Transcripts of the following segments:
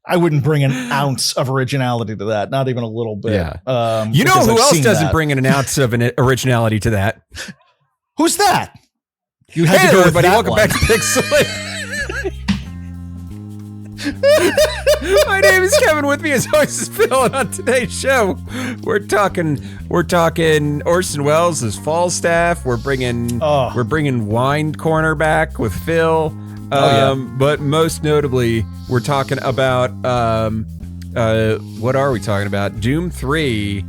I wouldn't bring an ounce of originality to that. Not even a little bit. Yeah. You know who else doesn't bring in an ounce of an originality to that? Who's that? You had to go everybody. with that Welcome one. back to Pixel. My name is Kevin. With me as always is Phil, and on today's show, we're talking Orson Welles' Falstaff. We're bringing Wine Corner back with Phil. But most notably, we're talking about what are we talking about? Doom 3.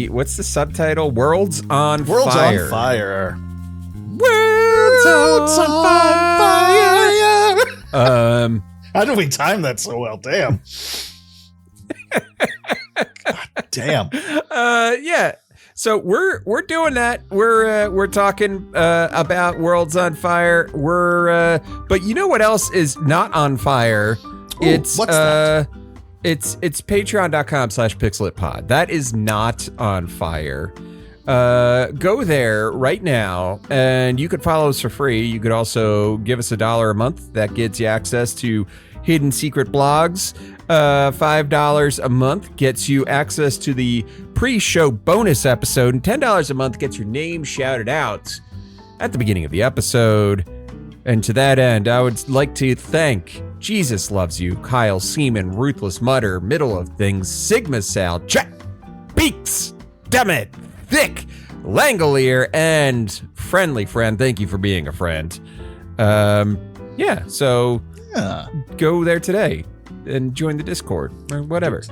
What's the subtitle? Worlds on Fire. Worlds on Fire. Worlds on Fire. How did we time that so well? Damn. God damn. Yeah. So we're doing that. We're talking about Worlds on Fire. But you know what else is not on fire? What's that? It's patreon.com/pixelitpod. That is not on fire. Go there right now and you could follow us for free. You could also give us $1 a month. That gets you access to hidden secret blogs. $5 a month gets you access to the pre-show bonus episode, and $10 a month gets your name shouted out at the beginning of the episode. And to that end, I would like to thank Jesus Loves You, Kyle Seaman, Ruthless Mutter, Middle of Things, Sigma Sal, Jack Beaks, Dammit, Thick, Langolier, and Friendly Friend. Thank you for being a friend. So go there today and join the Discord or whatever.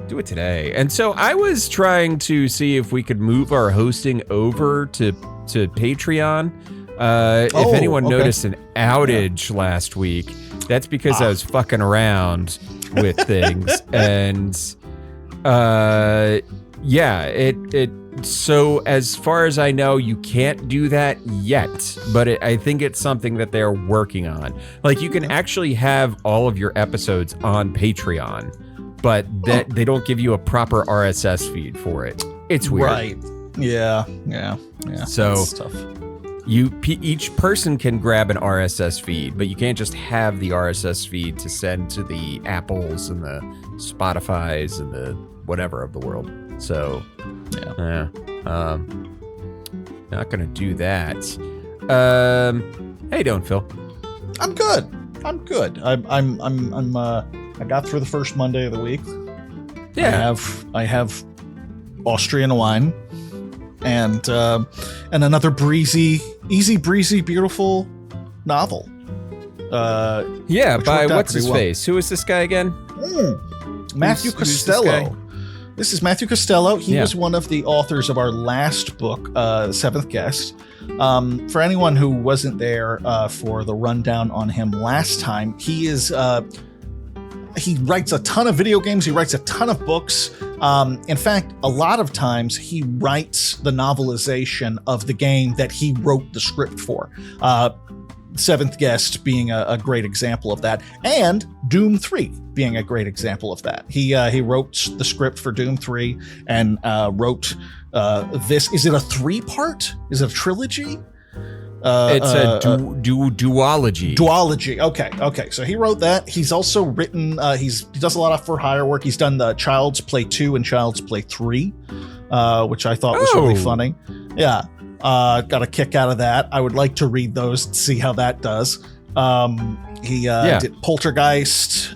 Do it today. And so I was trying to see if we could move our hosting over to Patreon. If anyone noticed an outage last week, that's because I was fucking around with things. And so as far as I know, you can't do that yet, but I think it's something that they're working on. Like, you can actually have all of your episodes on Patreon, but they don't give you a proper RSS feed for it. It's weird. Right. Yeah. So that's tough. Each person can grab an RSS feed, but you can't just have the RSS feed to send to the Apples and the Spotifys and the whatever of the world. So, not gonna do that. How you doing, Phil? I'm good. I got through the first Monday of the week. Yeah. I have Austrian wine and another easy breezy, beautiful novel. By what's his face? Who is this guy again? Matthew Costello. This is Matthew Costello. He was one of the authors of our last book, The Seventh Guest. For anyone who wasn't there for the rundown on him last time, he writes a ton of video games. He writes a ton of books. In fact, a lot of times he writes the novelization of the game that he wrote the script for. Seventh Guest being a great example of that, and Doom 3 being a great example of that. He wrote the script for Doom 3 and wrote this. Is it a 3-part? Is it a trilogy? It's a duology. Duology. Okay. So he wrote that. He's also written. He does a lot of for hire work. He's done the Child's Play 2 and Child's Play 3, which I thought was really funny. Yeah. Got a kick out of that. I would like to read those to see how that does. He did Poltergeist.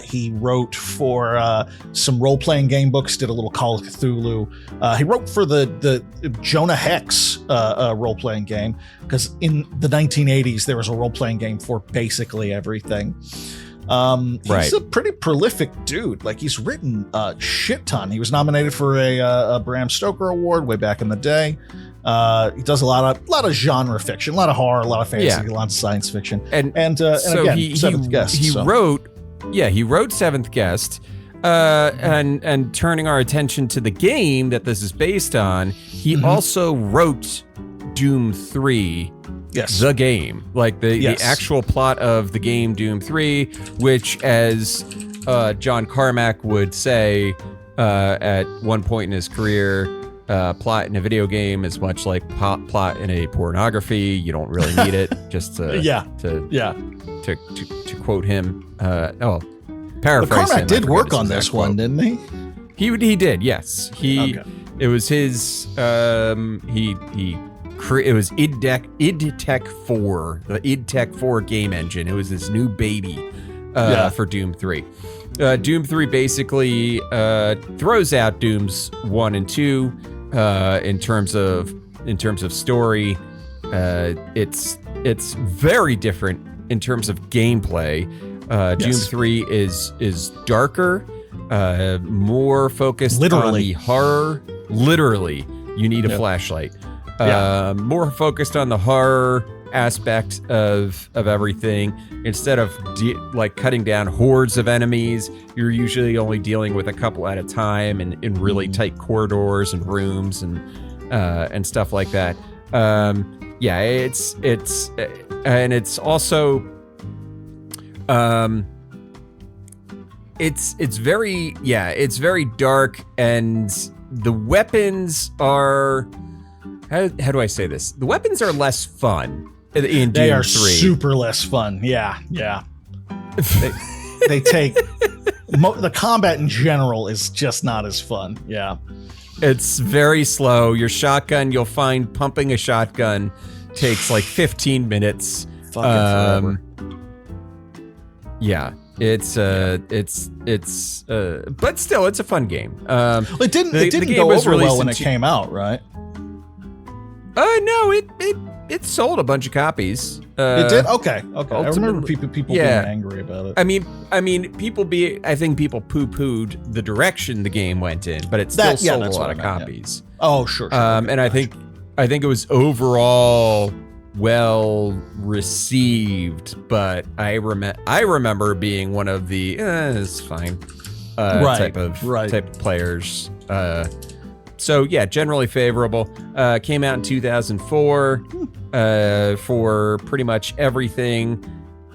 He wrote for some role-playing game books, did a little Call of Cthulhu. He wrote for the Jonah Hex role-playing game, because in the 1980s, there was a role-playing game for basically everything. He's a pretty prolific dude. Like, he's written a shit ton. He was nominated for a Bram Stoker Award way back in the day. He does a lot of genre fiction, a lot of horror, a lot of fantasy, a lot of science fiction, and so again, Seventh Guest. He wrote Seventh Guest, and turning our attention to the game that this is based on, he also wrote Doom 3. Yes. The game, like the actual plot of the game Doom 3, which, as John Carmack would say at one point in his career, plot in a video game is much like plot in a pornography. You don't really need it just to to quote him. Paraphrase But Carmack him. did work on this one, didn't he? He did, yes. Okay. It was his. It was id Tech 4, the id Tech 4 game engine. It was this new baby for Doom 3. Doom 3 basically throws out Dooms 1 and 2 in terms of story. It's very different in terms of gameplay. Doom 3 is darker, more focused on the horror. Literally, you need a flashlight. More focused on the horror aspect of everything. Instead of cutting down hordes of enemies, you're usually only dealing with a couple at a time in really tight corridors and rooms and stuff like that. It's also it's very dark, and the weapons are, how do I say this? The weapons are less fun in Doom 3. They are super less fun. Yeah. They take the combat in general is just not as fun. Yeah. It's very slow. Your shotgun, you'll find pumping a shotgun takes like 15 minutes. Fucking forever. Yeah. It's but still, it's a fun game. It didn't go over well when it came out, right? No, it sold a bunch of copies. It did? Okay. I remember people being angry about it. I think people poo-pooed the direction the game went in, but it still sold a lot of copies. Yeah. Oh, sure. And I think it was overall well received, but I remember being one of the it's fine type of players. So yeah, generally favorable. Came out in 2004 for pretty much everything,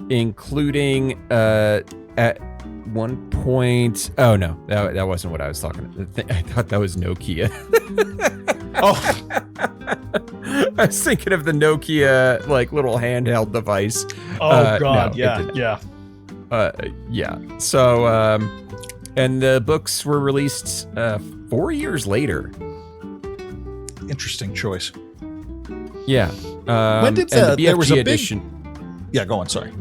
including at one point. Oh no, that wasn't what I was talking about. I thought that was Nokia. I was thinking of the Nokia little handheld device. Oh god, no, yeah. So and the books were released 4 years later. Interesting choice. Yeah. When did the there was a edition? Yeah, go on. Sorry.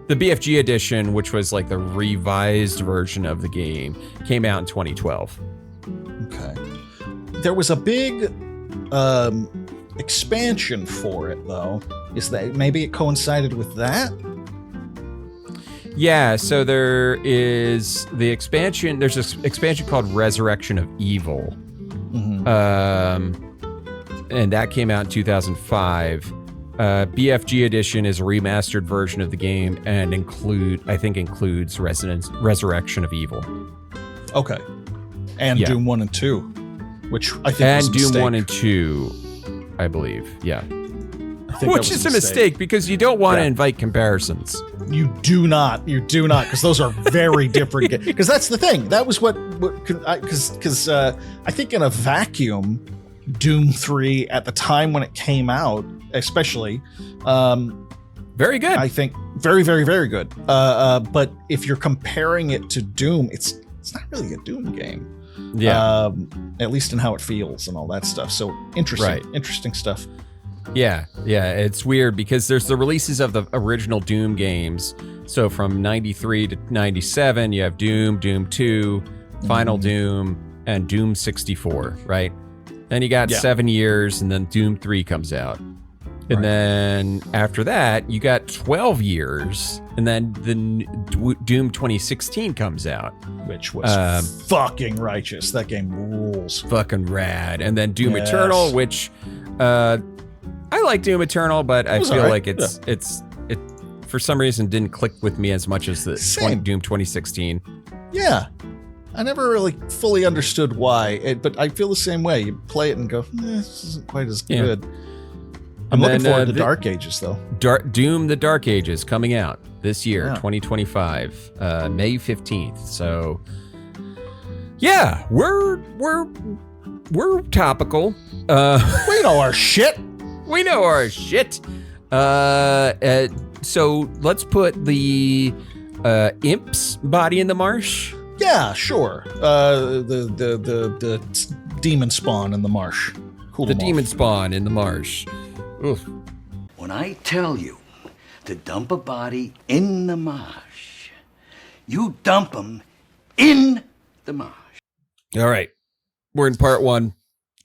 The BFG edition, which was like the revised version of the game, came out in 2012. Okay. There was a big expansion for it, though. Is that maybe it coincided with that? Yeah, so there is the expansion. There's this expansion called Resurrection of Evil. Mm-hmm. And that came out in 2005. BFG edition is a remastered version of the game and includes Resurrection of Evil. Okay. And Doom 1 and 2, which I think was a Doom mistake. 1 and 2, I believe. Yeah. Which is a mistake because you don't want to invite comparisons. You do not, because those are very different. Because that's the thing. That was because I think in a vacuum, Doom 3 at the time when it came out, especially, very good. I think very, very, very good. But if you're comparing it to Doom, it's not really a Doom game. Yeah. At least in how it feels and all that stuff. So interesting stuff. Yeah, it's weird because there's the releases of the original Doom games. So from 93 to 97, you have Doom, Doom 2, Final Doom, and Doom 64, right? Then you got 7 years, and then Doom 3 comes out. And then after that, you got 12 years, and then the Doom 2016 comes out. Which was fucking righteous. That game rules. Fucking rad. And then Doom Eternal, which... I like Doom Eternal, but I feel like it for some reason didn't click with me as much as the Doom 2016. Yeah. I never really fully understood why, but I feel the same way. You play it and go, this isn't quite as good. I'm looking forward to Dark Ages, though. Doom the Dark Ages coming out this year, 2025, May 15th. So, yeah, we're topical. We know our shit. We know our shit. So let's put the imp's body in the marsh. Yeah, sure. The demon spawn in the marsh. Cool. The demon spawn in the marsh. Oof. When I tell you to dump a body in the marsh, you dump them in the marsh. All right. We're in part 1.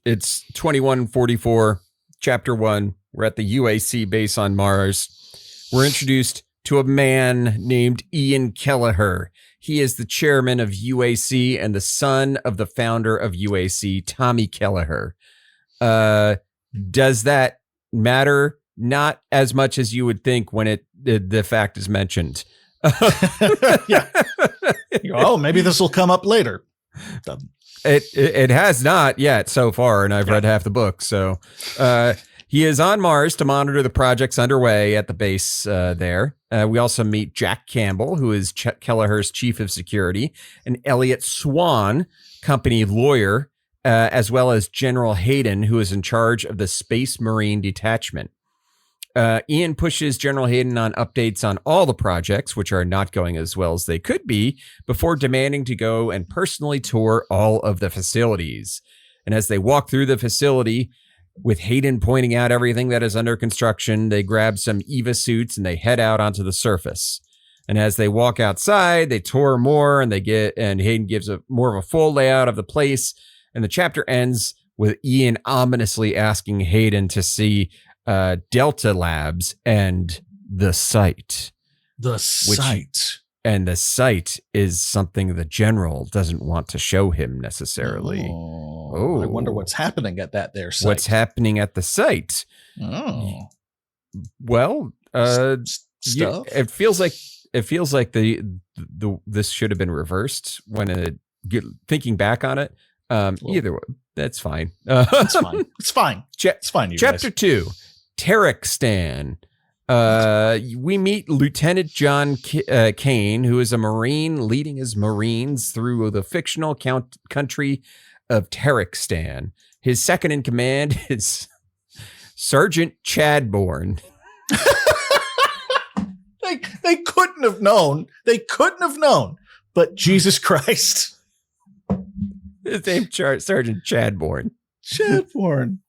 It's 2144, chapter 1. We're at the UAC base on Mars. We're introduced to a man named Ian Kelleher. He is the chairman of UAC and the son of the founder of UAC, Tommy Kelleher. Does that matter? Not as much as you would think when the fact is mentioned. Yeah. Oh, maybe this will come up later. It has not yet so far, and I've read half the book. So he is on Mars to monitor the projects underway at the base there. We also meet Jack Campbell, who is Kelleher's chief of security, and Elliot Swan, company lawyer, as well as General Hayden, who is in charge of the Space Marine Detachment. Ian pushes General Hayden on updates on all the projects, which are not going as well as they could be, before demanding to go and personally tour all of the facilities. And as they walk through the facility, with Hayden pointing out everything that is under construction, they grab some EVA suits and they head out onto the surface. And as they walk outside, they tour more and Hayden gives more of a full layout of the place. And the chapter ends with Ian ominously asking Hayden to see Delta Labs and the site. The site. And the site is something the general doesn't want to show him necessarily. Oh, I wonder what's happening at that there site. What's happening at the site? Oh, well, stuff. It feels like this should have been reversed when thinking back on it. Either way, that's fine. It's fine. It's fine. It's fine. You Chapter guys. 2, Terrekstan. We meet Lieutenant John Kane, who is a Marine leading his Marines through the fictional country of Terrekstan. His second in command is Sergeant Chadbourne. They couldn't have known. They couldn't have known. But Jesus Christ. His name's Sergeant Chadbourne. Chadbourne.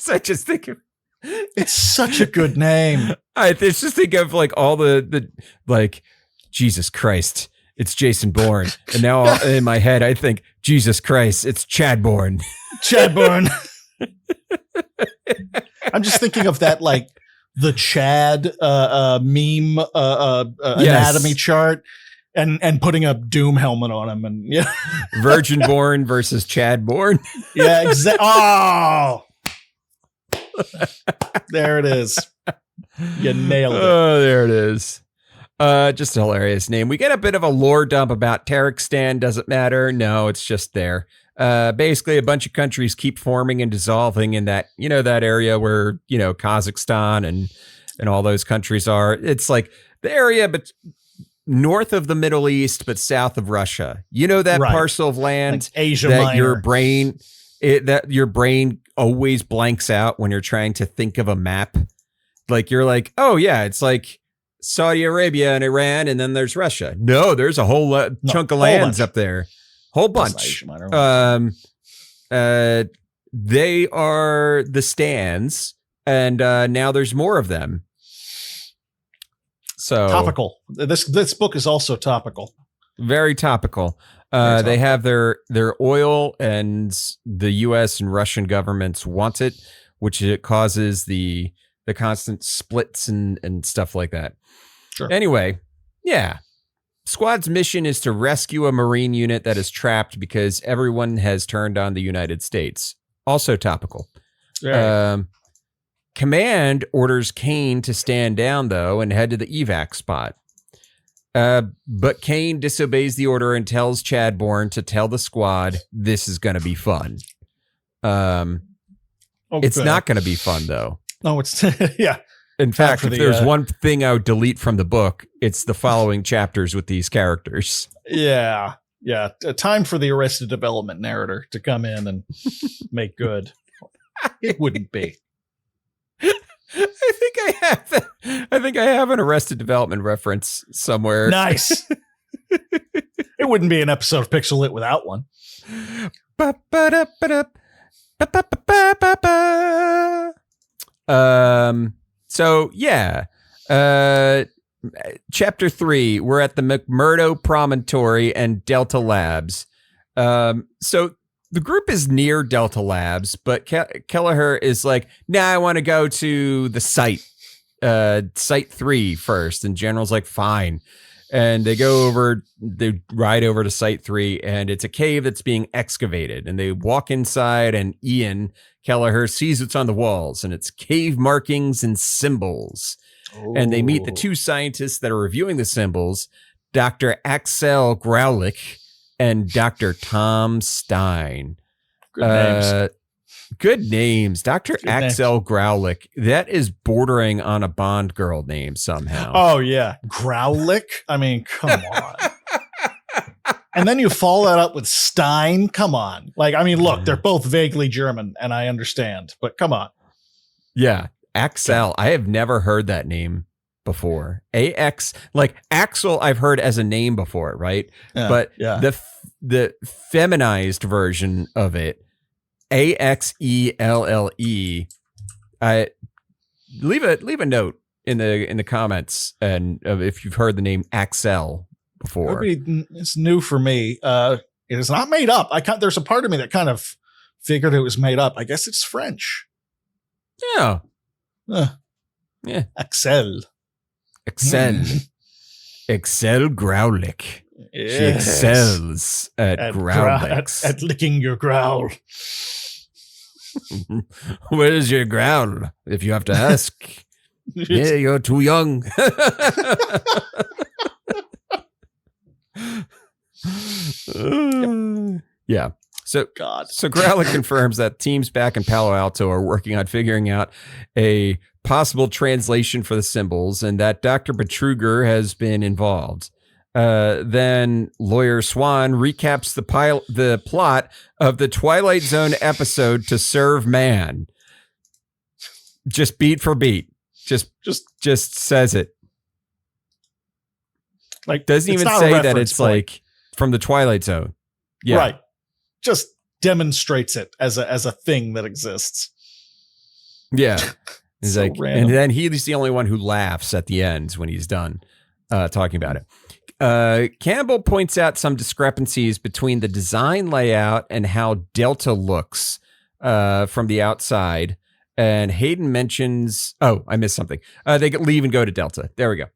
I just think of it's such a good name. I just think of like all the like Jesus Christ, it's Jason Bourne, and now in my head I think Jesus Christ, it's Chadbourne. Chadbourne. I'm just thinking of that like the Chad meme anatomy chart. And putting a Doom helmet on him, and yeah, Virgin Born versus Chad Born. Yeah, exactly. Oh, there it is. You nailed it. Oh, there it is. Just a hilarious name. We get a bit of a lore dump about Terrekstan. Does it matter? No, it's just there. Basically, a bunch of countries keep forming and dissolving in that area where Kazakhstan and all those countries are. It's like the area, but north of the Middle East, but south of Russia. That parcel of land like Asia that Minor. your brain always blanks out when you're trying to think of a map. Like you're like, oh yeah, it's like Saudi Arabia and Iran, and then there's Russia. No, there's a whole chunk of lands up there. Whole bunch. They are the stands, and now there's more of them. So topical. This book is also topical. Very topical. They have their oil, and the U.S. and Russian governments want it, which it causes the constant splits and stuff like that. Sure. Anyway, yeah. Squad's mission is to rescue a Marine unit that is trapped because everyone has turned on the United States. Also topical. Right. Command orders Kane to stand down, though, and head to the evac spot. But Kane disobeys the order and tells Chadbourne to tell the squad this is going to be fun. It's not going to be fun, though. No, it's yeah. In fact, if there's one thing I would delete from the book, it's the following chapters with these characters. Yeah. Yeah. Time for the Arrested Development narrator to come in and make good. It wouldn't be. I think I have an Arrested Development reference somewhere. Nice. It wouldn't be an episode of Pixel Lit without one. So yeah. Chapter 3, we're at the McMurdo Promontory and Delta Labs. So the group is near Delta Labs, but Kelleher is like, nah, I want to go to the site 3 first. And General's like, fine. And they ride over to site 3, and it's a cave that's being excavated. And they walk inside, and Ian Kelleher sees what's on the walls, and it's cave markings and symbols. And they meet the two scientists that are reviewing the symbols, Dr. Axel Graulich and Dr. Tom Stein. Good names. Good names. Dr. Good Axel Graulich. That is bordering on a Bond girl name somehow. Oh, yeah. Graulich? I mean, come on. And then you follow that up with Stein? Come on. Like, I mean, look, they're both vaguely German, and I understand, but come on. Yeah. Axel. I have never heard that name before. Like Axel, I've heard as a name before, right? Yeah, but yeah. the feminized version of it, Axelle. I leave a note in the comments and if you've heard the name Axel before. It's new for me. It is not made up. There's a part of me that kind of figured it was made up. I guess it's French. Yeah. Yeah. Axel Graulich. Yes. She excels at growlix. At licking your growl. Where is your growl, if you have to ask? Yeah, you're too young. Yeah. So Graulich confirms that teams back in Palo Alto are working on figuring out a possible translation for the symbols, and that Dr. Betruger has been involved. Then Lawyer Swan recaps the plot of the Twilight Zone episode To Serve Man. Just beat for beat. Just says it. Like, doesn't even say that it's point. Like from the Twilight Zone. Yeah. Right. Just demonstrates it as a thing that exists. Yeah. He's So like, random. and then he's the only one who laughs at the end when he's done talking about it. Campbell points out some discrepancies between the design layout and how Delta looks from the outside. And Hayden mentions, I missed something. They leave and go to Delta. There we go.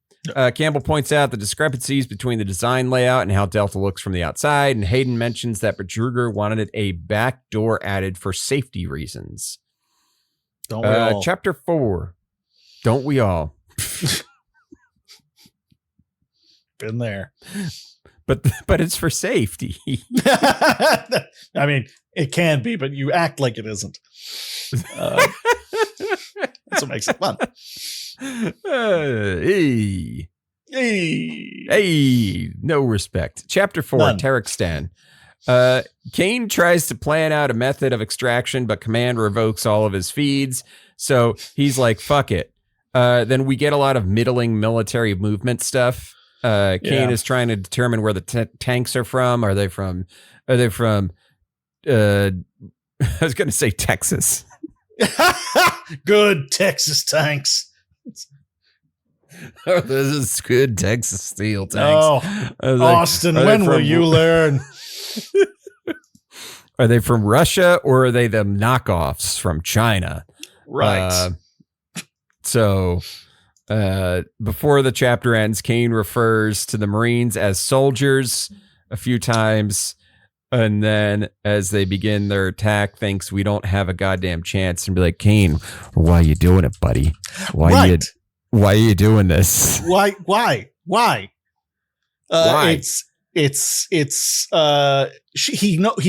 Campbell points out the discrepancies between the design layout and how Delta looks from the outside. And Hayden mentions that Betruger wanted a back door added for safety reasons. Don't we all? Chapter 4. Don't we all? Been there. But it's for safety. I mean, it can be, but you act like it isn't. That's what makes it fun. Hey, no respect. Chapter 4, None. Terekstan. Kane tries to plan out a method of extraction, but Command revokes all of his feeds. So he's like, fuck it. Then we get a lot of middling military movement stuff. Kane is trying to determine where the tanks are from. Are they from I was going to say Texas. Good Texas tanks. Oh, this is good Texas steel tanks. Oh, Austin, when will you learn? Are they from Russia or are they the knockoffs from China? Right. So before the chapter ends, Kane refers to the Marines as soldiers a few times. And then as they begin their attack, thinks we don't have a goddamn chance, and be like, Kane, why are you doing it, buddy? Why are you doing this? Why? Why? He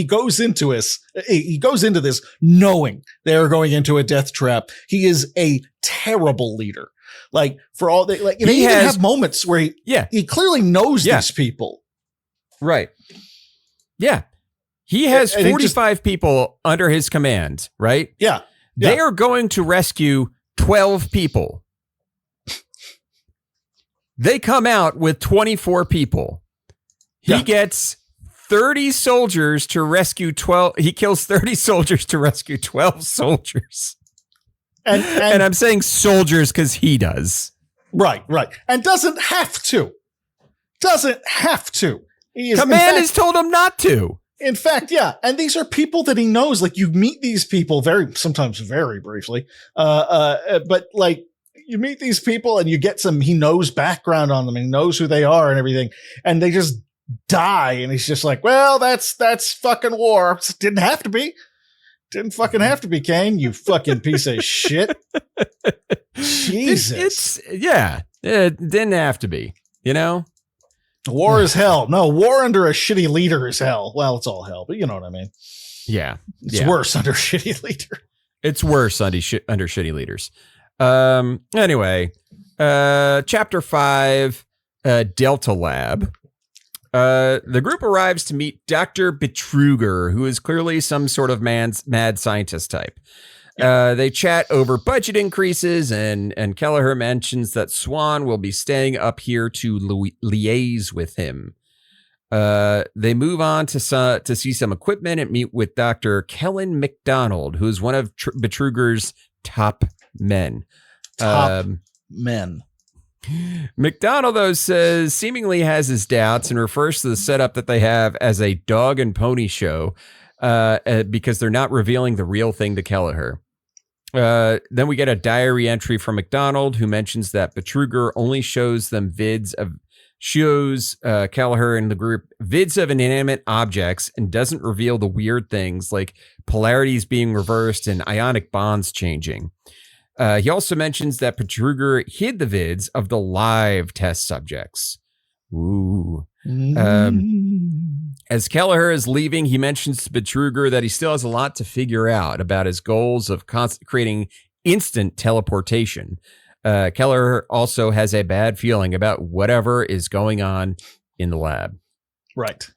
goes into this knowing they're going into a death trap. He is a terrible leader. Like, for all they like, he even have moments where he clearly knows these people. Right. Yeah. He has 45 people under his command, right? Yeah. They are going to rescue 12 people. They come out with 24 people. He gets 30 soldiers to rescue 12. He kills 30 soldiers to rescue 12 soldiers. And I'm saying soldiers because he does. Right. And doesn't have to. Command has told him not to. In fact, yeah. And these are people that he knows. Like, you meet these people sometimes very briefly. But like, you meet these people and you get he knows background on them and he knows who they are and everything. And they just die. And he's just like, well, that's fucking war. Didn't have to be. Didn't fucking have to be, Kane, you fucking piece of shit. Jesus. It didn't have to be, you know? War is hell. No, war under a shitty leader is hell. Well, it's all hell, but you know what I mean. Yeah. It's worse under a shitty leader. It's worse under shitty leaders. Anyway, chapter 5, Delta Lab. The group arrives to meet Dr. Betrüger, who is clearly some sort of mad scientist type. They chat over budget increases, and Kelleher mentions that Swan will be staying up here to liaise with him. They move on to see some equipment and meet with Dr. Kellen McDonald, who is one of Betrüger's top men. McDonald, though, says seemingly has his doubts and refers to the setup that they have as a dog and pony show because they're not revealing the real thing to Kelleher. Then we get a diary entry from McDonald, who mentions that Betrüger only shows them Kelleher and the group vids of inanimate objects and doesn't reveal the weird things like polarities being reversed and ionic bonds changing. He also mentions that Betrüger hid the vids of the live test subjects. Ooh. As Kelleher is leaving, he mentions to Betrüger that he still has a lot to figure out about his goals of creating instant teleportation. Kelleher also has a bad feeling about whatever is going on in the lab. Right.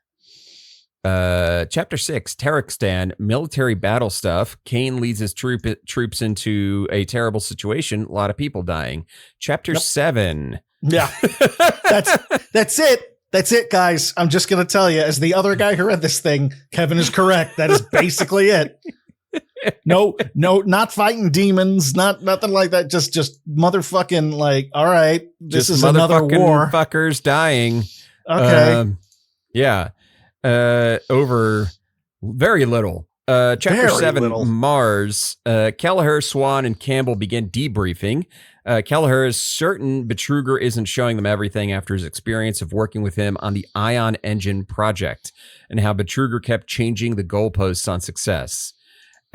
Chapter 6, Turkestan, military battle stuff. Kane leads his troops into a terrible situation. A lot of people dying. Chapter 7. Yeah. That's it. That's it, guys. I'm just going to tell you, as the other guy who read this thing, Kevin is correct. That is basically it. No, not fighting demons, nothing like that. Just motherfucking like, all right, this is another war. Fuckers dying. Okay. Yeah. Over very little. Chapter Very 7, little. Mars. Kelleher, Swan, and Campbell begin debriefing. Kelleher is certain Betrüger isn't showing them everything after his experience of working with him on the Ion Engine project and how Betrüger kept changing the goalposts on success.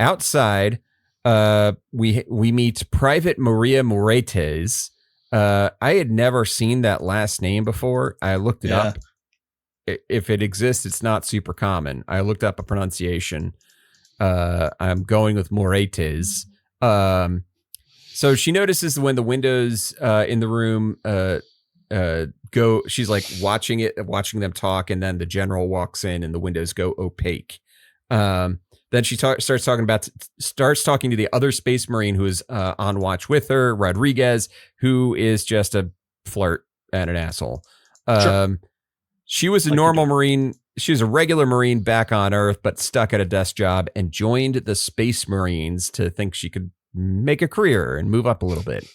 Outside, we meet Private Maria Moretes. I had never seen that last name before. I looked it up. If it exists, it's not super common. I looked up a pronunciation. I'm going with Moretes. So she notices when the windows in the room go, she's like watching them talk, and then the general walks in and the windows go opaque. Then she starts talking to the other space marine who is on watch with her, Rodriguez, who is just a flirt and an asshole. Sure. She was a normal marine. She was a regular marine back on Earth, but stuck at a desk job and joined the Space Marines to think she could make a career and move up a little bit.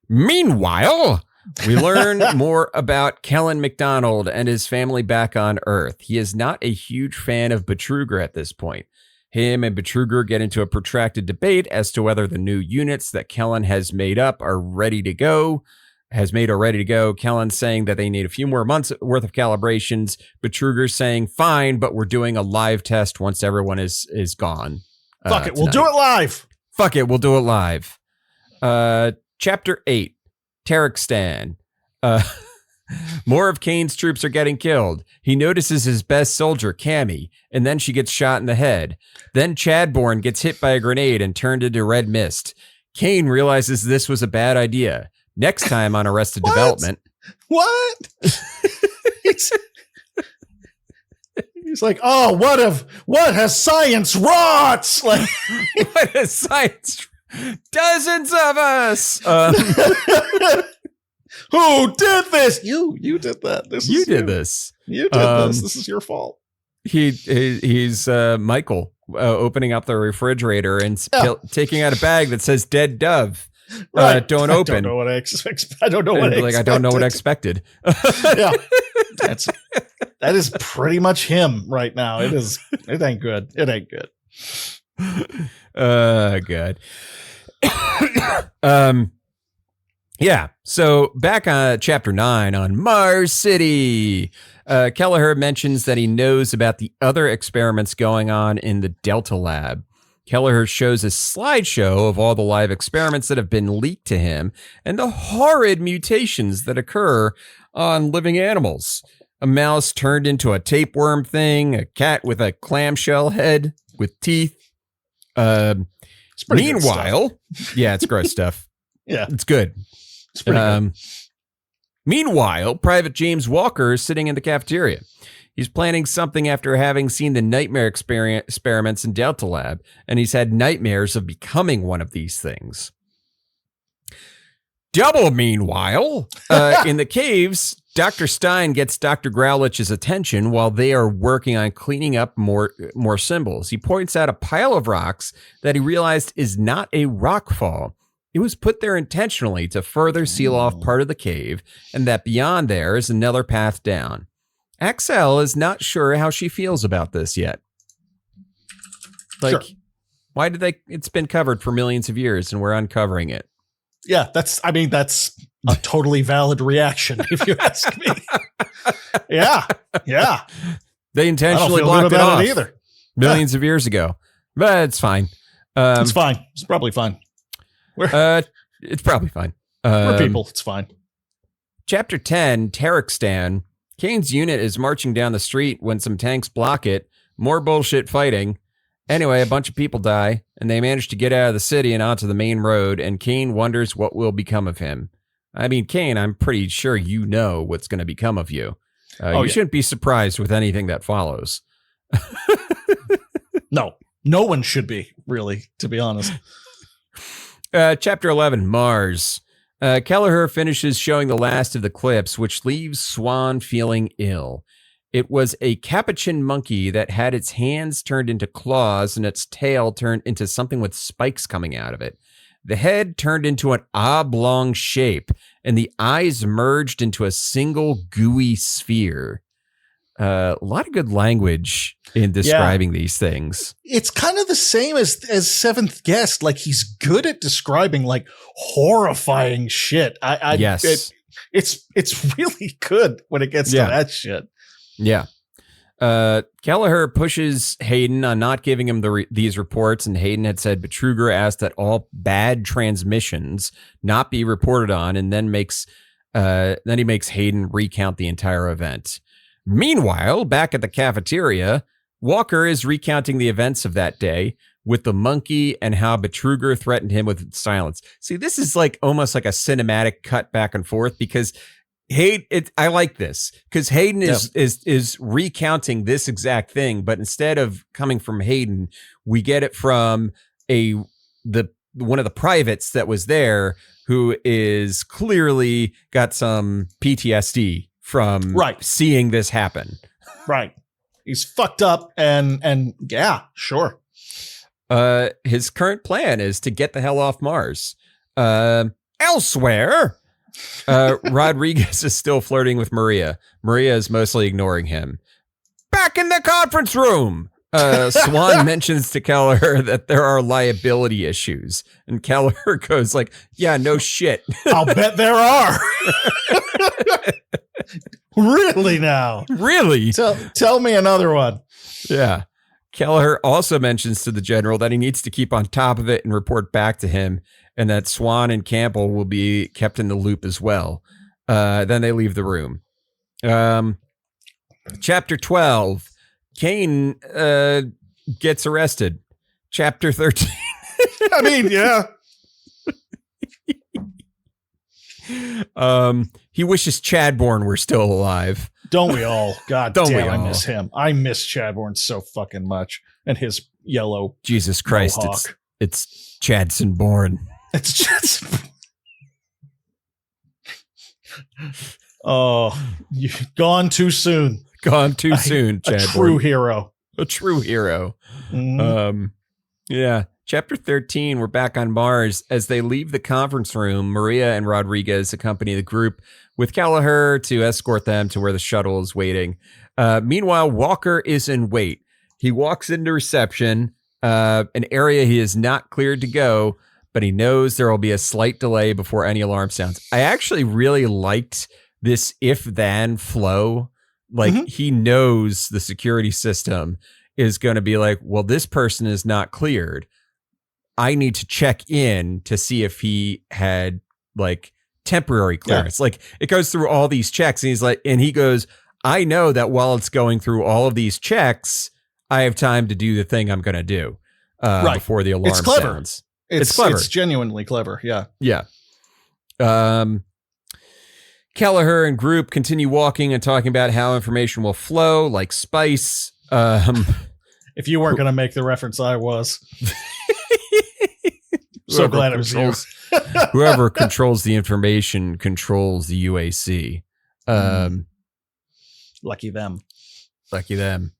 Meanwhile, we learn more about Kellen McDonald and his family back on Earth. He is not a huge fan of Betrüger at this point. Him and Betrüger get into a protracted debate as to whether the new units that Kellen has made are ready to go. Kellen saying that they need a few more months worth of calibrations. Betrüger saying, fine, but we're doing a live test once everyone is gone. Fuck it. We'll do it live. Fuck it. We'll do it live. Chapter 8, Turkestan. More of Kane's troops are getting killed. He notices his best soldier, Cammy, and then she gets shot in the head. Then Chadbourne gets hit by a grenade and turned into red mist. Kane realizes this was a bad idea. Next time on Arrested Development. What? He's like, oh, what has science wrought? Like, what has science? Dozens of us. Who did this? You did that. You did this. You did this. This is your fault. He's Michael opening up the refrigerator and taking out a bag that says "dead dove." Right. Don't open. I don't know what I expect. I don't know what I expected. I don't know what I expected. Yeah, that is pretty much him right now. It is. It ain't good. It ain't good. Good. Yeah. So back on chapter 9 on Mars City, Kelleher mentions that he knows about the other experiments going on in the Delta Lab. Kelleher shows a slideshow of all the live experiments that have been leaked to him and the horrid mutations that occur on living animals. A mouse turned into a tapeworm thing, a cat with a clamshell head with teeth. Meanwhile, yeah, it's gross stuff. Yeah, it's good. It's pretty good. Meanwhile, Private James Walker is sitting in the cafeteria. He's planning something after having seen the nightmare experiments in Delta Lab, and he's had nightmares of becoming one of these things. Double meanwhile, in the caves, Dr. Stein gets Dr. Growlich's attention while they are working on cleaning up more symbols. He points out a pile of rocks that he realized is not a rock fall. It was put there intentionally to further seal off part of the cave, and that beyond there is another path down. Axel is not sure how she feels about this yet. Like, sure. Why did it's been covered for millions of years and we're uncovering it? Yeah, that's a totally valid reaction, if you ask me. Yeah. They intentionally blocked it off either. Millions of years ago. But it's fine. It's fine. It's probably fine. It's probably fine. We're people. It's fine. Chapter 10, Terrakstan. Kane's unit is marching down the street when some tanks block it. More bullshit fighting. Anyway, a bunch of people die, and they manage to get out of the city and onto the main road, and Kane wonders what will become of him. I mean, Kane, I'm pretty sure you know what's going to become of you. You shouldn't be surprised with anything that follows. No one should be, really, to be honest. Chapter 11, Mars. Kelleher finishes showing the last of the clips, which leaves Swan feeling ill. It was a capuchin monkey that had its hands turned into claws and its tail turned into something with spikes coming out of it. The head turned into an oblong shape, and the eyes merged into a single gooey sphere. A lot of good language in describing these things. It's kind of the same as Seventh Guest. Like, he's good at describing like horrifying shit. Yes. It's really good when it gets to that shit. Yeah. Kelleher pushes Hayden on not giving him these reports, and Hayden had said Betruger asked that all bad transmissions not be reported on, and then he makes Hayden recount the entire event. Meanwhile, back at the cafeteria, Walker is recounting the events of that day with the monkey and how Betruger threatened him with silence. See, this is like almost like a cinematic cut back and forth because I like this because Hayden is recounting this exact thing, but instead of coming from Hayden, we get it from one of the privates that was there who is clearly got some PTSD from seeing this happen. Right. He's fucked up and yeah, sure. His current plan is to get the hell off Mars. Elsewhere, Rodriguez is still flirting with Maria. Maria is mostly ignoring him. Back in the conference room, Swan mentions to Kelleher that there are liability issues. And Kelleher goes like, yeah, no shit. I'll bet there are. Really now? Really? Tell me another one. Yeah. Kelleher also mentions to the general that he needs to keep on top of it and report back to him, and that Swan and Campbell will be kept in the loop as well. Then they leave the room. Chapter 12, Kane gets arrested. Chapter 13. I mean, yeah. He wishes Chadbourne were still alive. Don't we all? God Don't damn, we I all? miss him. I miss Chadbourne so fucking much. And his yellow Jesus Christ, mohawk. it's Chadson Bourne. It's just... Oh, you've gone too soon. Gone too soon, A Chadbourne. true hero. A true hero. Mhm. Yeah. Chapter 13, we're back on Mars. As they leave the conference room, Maria and Rodriguez accompany the group with Kelleher to escort them to where the shuttle is waiting. Meanwhile, Walker is in wait. He walks into reception, an area he is not cleared to go, but he knows there will be a slight delay before any alarm sounds. I actually really liked this if-then flow. Like, he knows the security system is going to be like, well, this person is not cleared. I need to check in to see if he had like temporary clearance. Like, it goes through all these checks, and he's like, and he goes, I know that while it's going through all of these checks, I have time to do the thing I'm going to do before the alarm sounds. It's clever. It's genuinely clever. Yeah. Yeah. Kelleher and group continue walking and talking about how information will flow like spice. If you weren't going to make the reference, I was. So glad it was you. Whoever controls the information controls the UAC. Lucky them. Lucky them.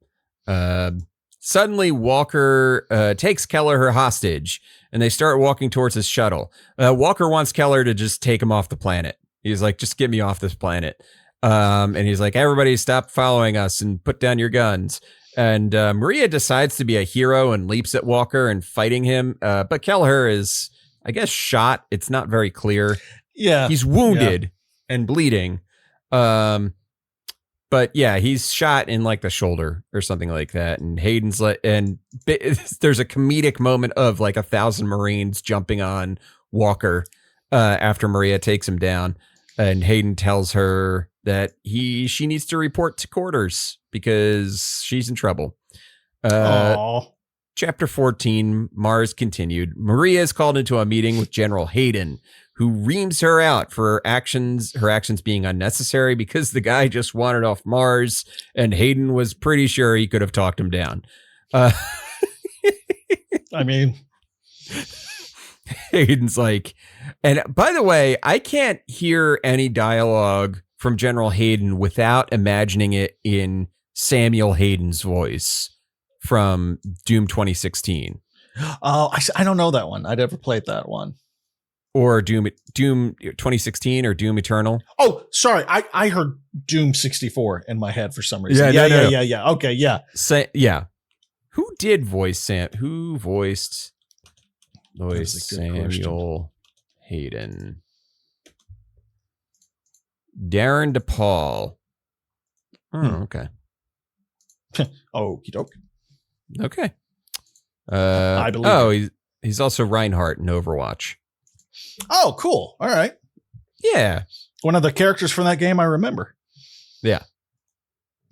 Suddenly, Walker takes Kelleher hostage, and they start walking towards his shuttle. Walker wants Kelleher to just take him off the planet. He's like, just get me off this planet. And he's like, everybody stop following us and put down your guns. And Maria decides to be a hero and leaps at Walker and fighting him. But Kelleher is, I guess, shot. It's not very clear. Yeah. He's wounded and bleeding. But yeah, he's shot in like the shoulder or something like that. And Hayden's like, and there's a comedic moment of like 1,000 Marines jumping on Walker after Maria takes him down. And Hayden tells her that she needs to report to quarters because she's in trouble. Chapter 14, Mars continued. Maria is called into a meeting with General Hayden, who reams her out for her actions being unnecessary because the guy just wanted off Mars, and Hayden was pretty sure he could have talked him down. I mean, Hayden's like, and by the way, I can't hear any dialogue from General Hayden without imagining it in Samuel Hayden's voice from Doom 2016. Oh, I don't know that one. I never played that one. Or Doom 2016 or Doom Eternal. Oh, sorry. I heard Doom 64 in my head for some reason. Yeah. Okay, yeah. Who did voice Sam? Who voiced Samuel Hayden? Darren DePaul. Oh, okay. Okie doke. Okay. I believe. He's also Reinhardt in Overwatch. Oh, cool. All right. Yeah. One of the characters from that game I remember. Yeah.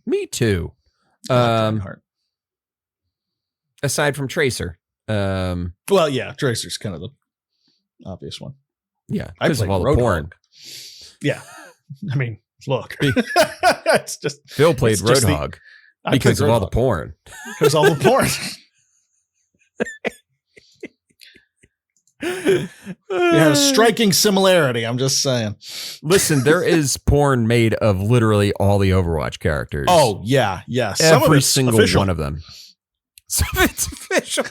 Me too. Reinhardt. Aside from Tracer. Well, yeah, Tracer's kind of the obvious one. Yeah, I because of all the porn. Yeah. I mean, look. It's just Phil played Roadhog because of all the porn. Because all the porn. They have a striking similarity. I'm just saying. Listen, there is porn made of literally all the Overwatch characters. Oh, yeah. Every single one of them. Some of it's official.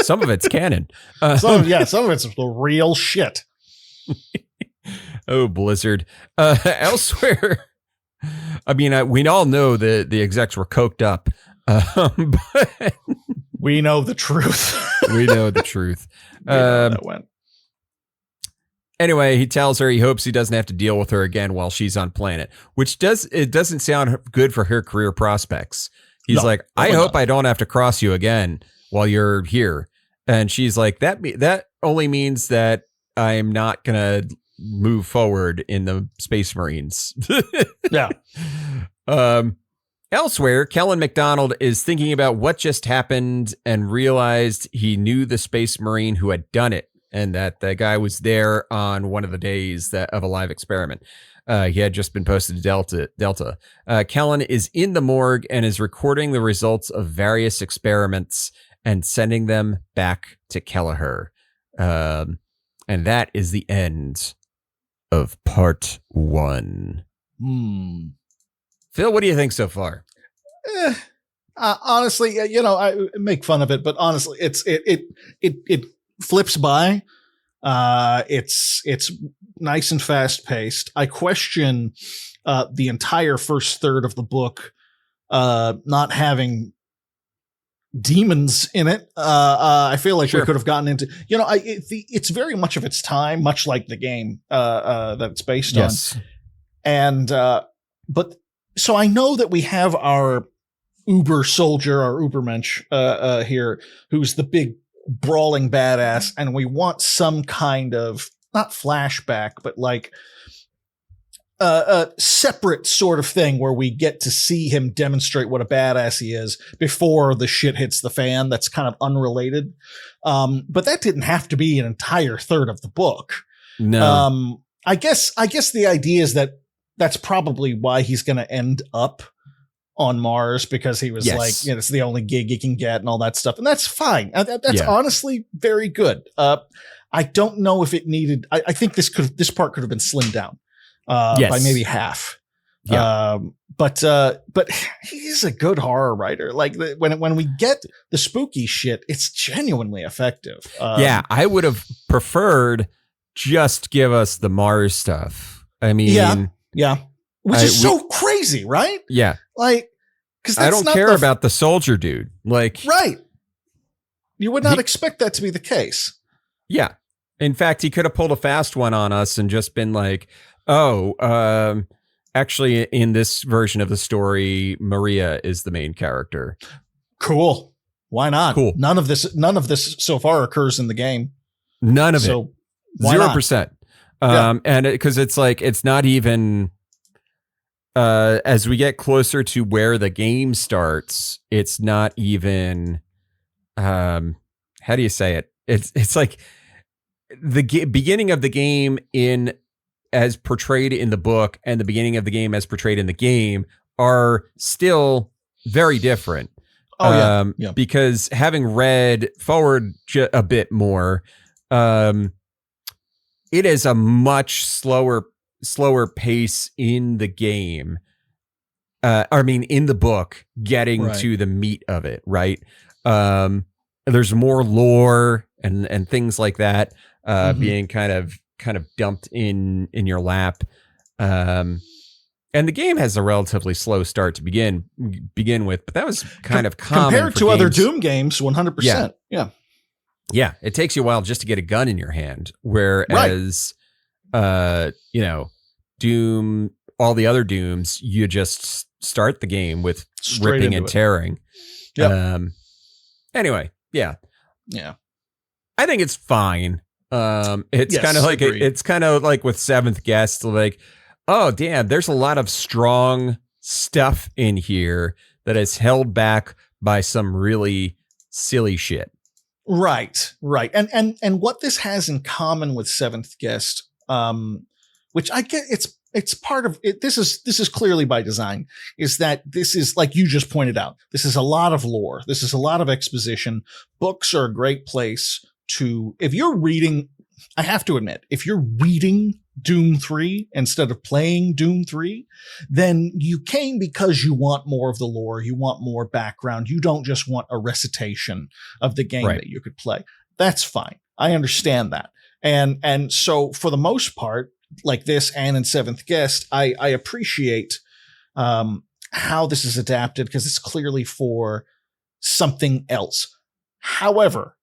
Some of it's canon. Some of it's the real shit. Oh, Blizzard. Elsewhere, I mean, we all know that the execs were coked up. But we know the truth. We know the truth. That went. Anyway, he tells her he hopes he doesn't have to deal with her again while she's on planet, which doesn't sound good for her career prospects. He's like, I hope I don't have to cross you again while you're here. And she's like, that only means that I'm not going to move forward in the Space Marines. Yeah. Elsewhere, Kellen McDonald is thinking about what just happened and realized he knew the Space Marine who had done it. and that the guy was there on one of the days of a live experiment. He had just been posted to Delta. Kellen is in the morgue and is recording the results of various experiments and sending them back to Kelleher. And that is the end of part 1. Phil, what do you think so far? Honestly, I make fun of it, but honestly, it flips by. It's nice and fast paced. I question the entire first third of the book not having demons in it. I feel like we could have gotten into, it's very much of its time, much like the game that it's based on. And but so I know that we have our Uber soldier, our Ubermensch here, who's the big brawling badass, and we want some kind of, not flashback, but like a separate sort of thing where we get to see him demonstrate what a badass he is before the shit hits the fan. That's kind of unrelated. But that didn't have to be an entire third of the book. No. I guess the idea is that that's probably why he's going to end up on Mars, because he was like, it's the only gig he can get and all that stuff. And that's fine. That's honestly very good. I don't know if it needed, I think this part could have been slimmed down by maybe half. But he's a good horror writer. Like when we get the spooky shit, it's genuinely effective. I would have preferred just give us the Mars stuff. I mean, which is so crazy, right? Yeah. Like, because I don't care about the soldier dude. Like, right. You would not expect that to be the case. Yeah. In fact, he could have pulled a fast one on us and just been like, actually, in this version of the story, Maria is the main character. Cool. Why not? Cool. None of this so far occurs in the game. None of it. 0%. And because it's like, it's not even, as we get closer to where the game starts, it's not even, how do you say it? It's like the beginning of the game as portrayed in the book and the beginning of the game as portrayed in the game are still very different. Because having read forward a bit more, it is a much slower pace in the game. In the book, getting to the meat of it, right? There's more lore and things like that being kind of dumped in your lap. And the game has a relatively slow start to begin with, but that was kind of common compared to other Doom games. 100%. Yeah, it takes you a while just to get a gun in your hand, whereas, Doom, all the other Dooms, you just start the game with straight ripping and tearing. Anyway, yeah. I think it's fine. It's kind of like it's kind of like with Seventh Guest, like, oh damn, there's a lot of strong stuff in here that is held back by some really silly shit. Right. And what this has in common with Seventh Guest, which I get, it's part of it. This is clearly by design, is that this is, like you just pointed out, this is a lot of lore. This is a lot of exposition. Books are a great place to, if you're reading, I have to admit, if you're reading Doom 3 instead of playing Doom 3, then you came because you want more of the lore. You want more background. You don't just want a recitation of the game that you could play. That's fine. I understand that. And so for the most part, like this and in Seventh Guest, I appreciate how this is adapted, because it's clearly for something else. However,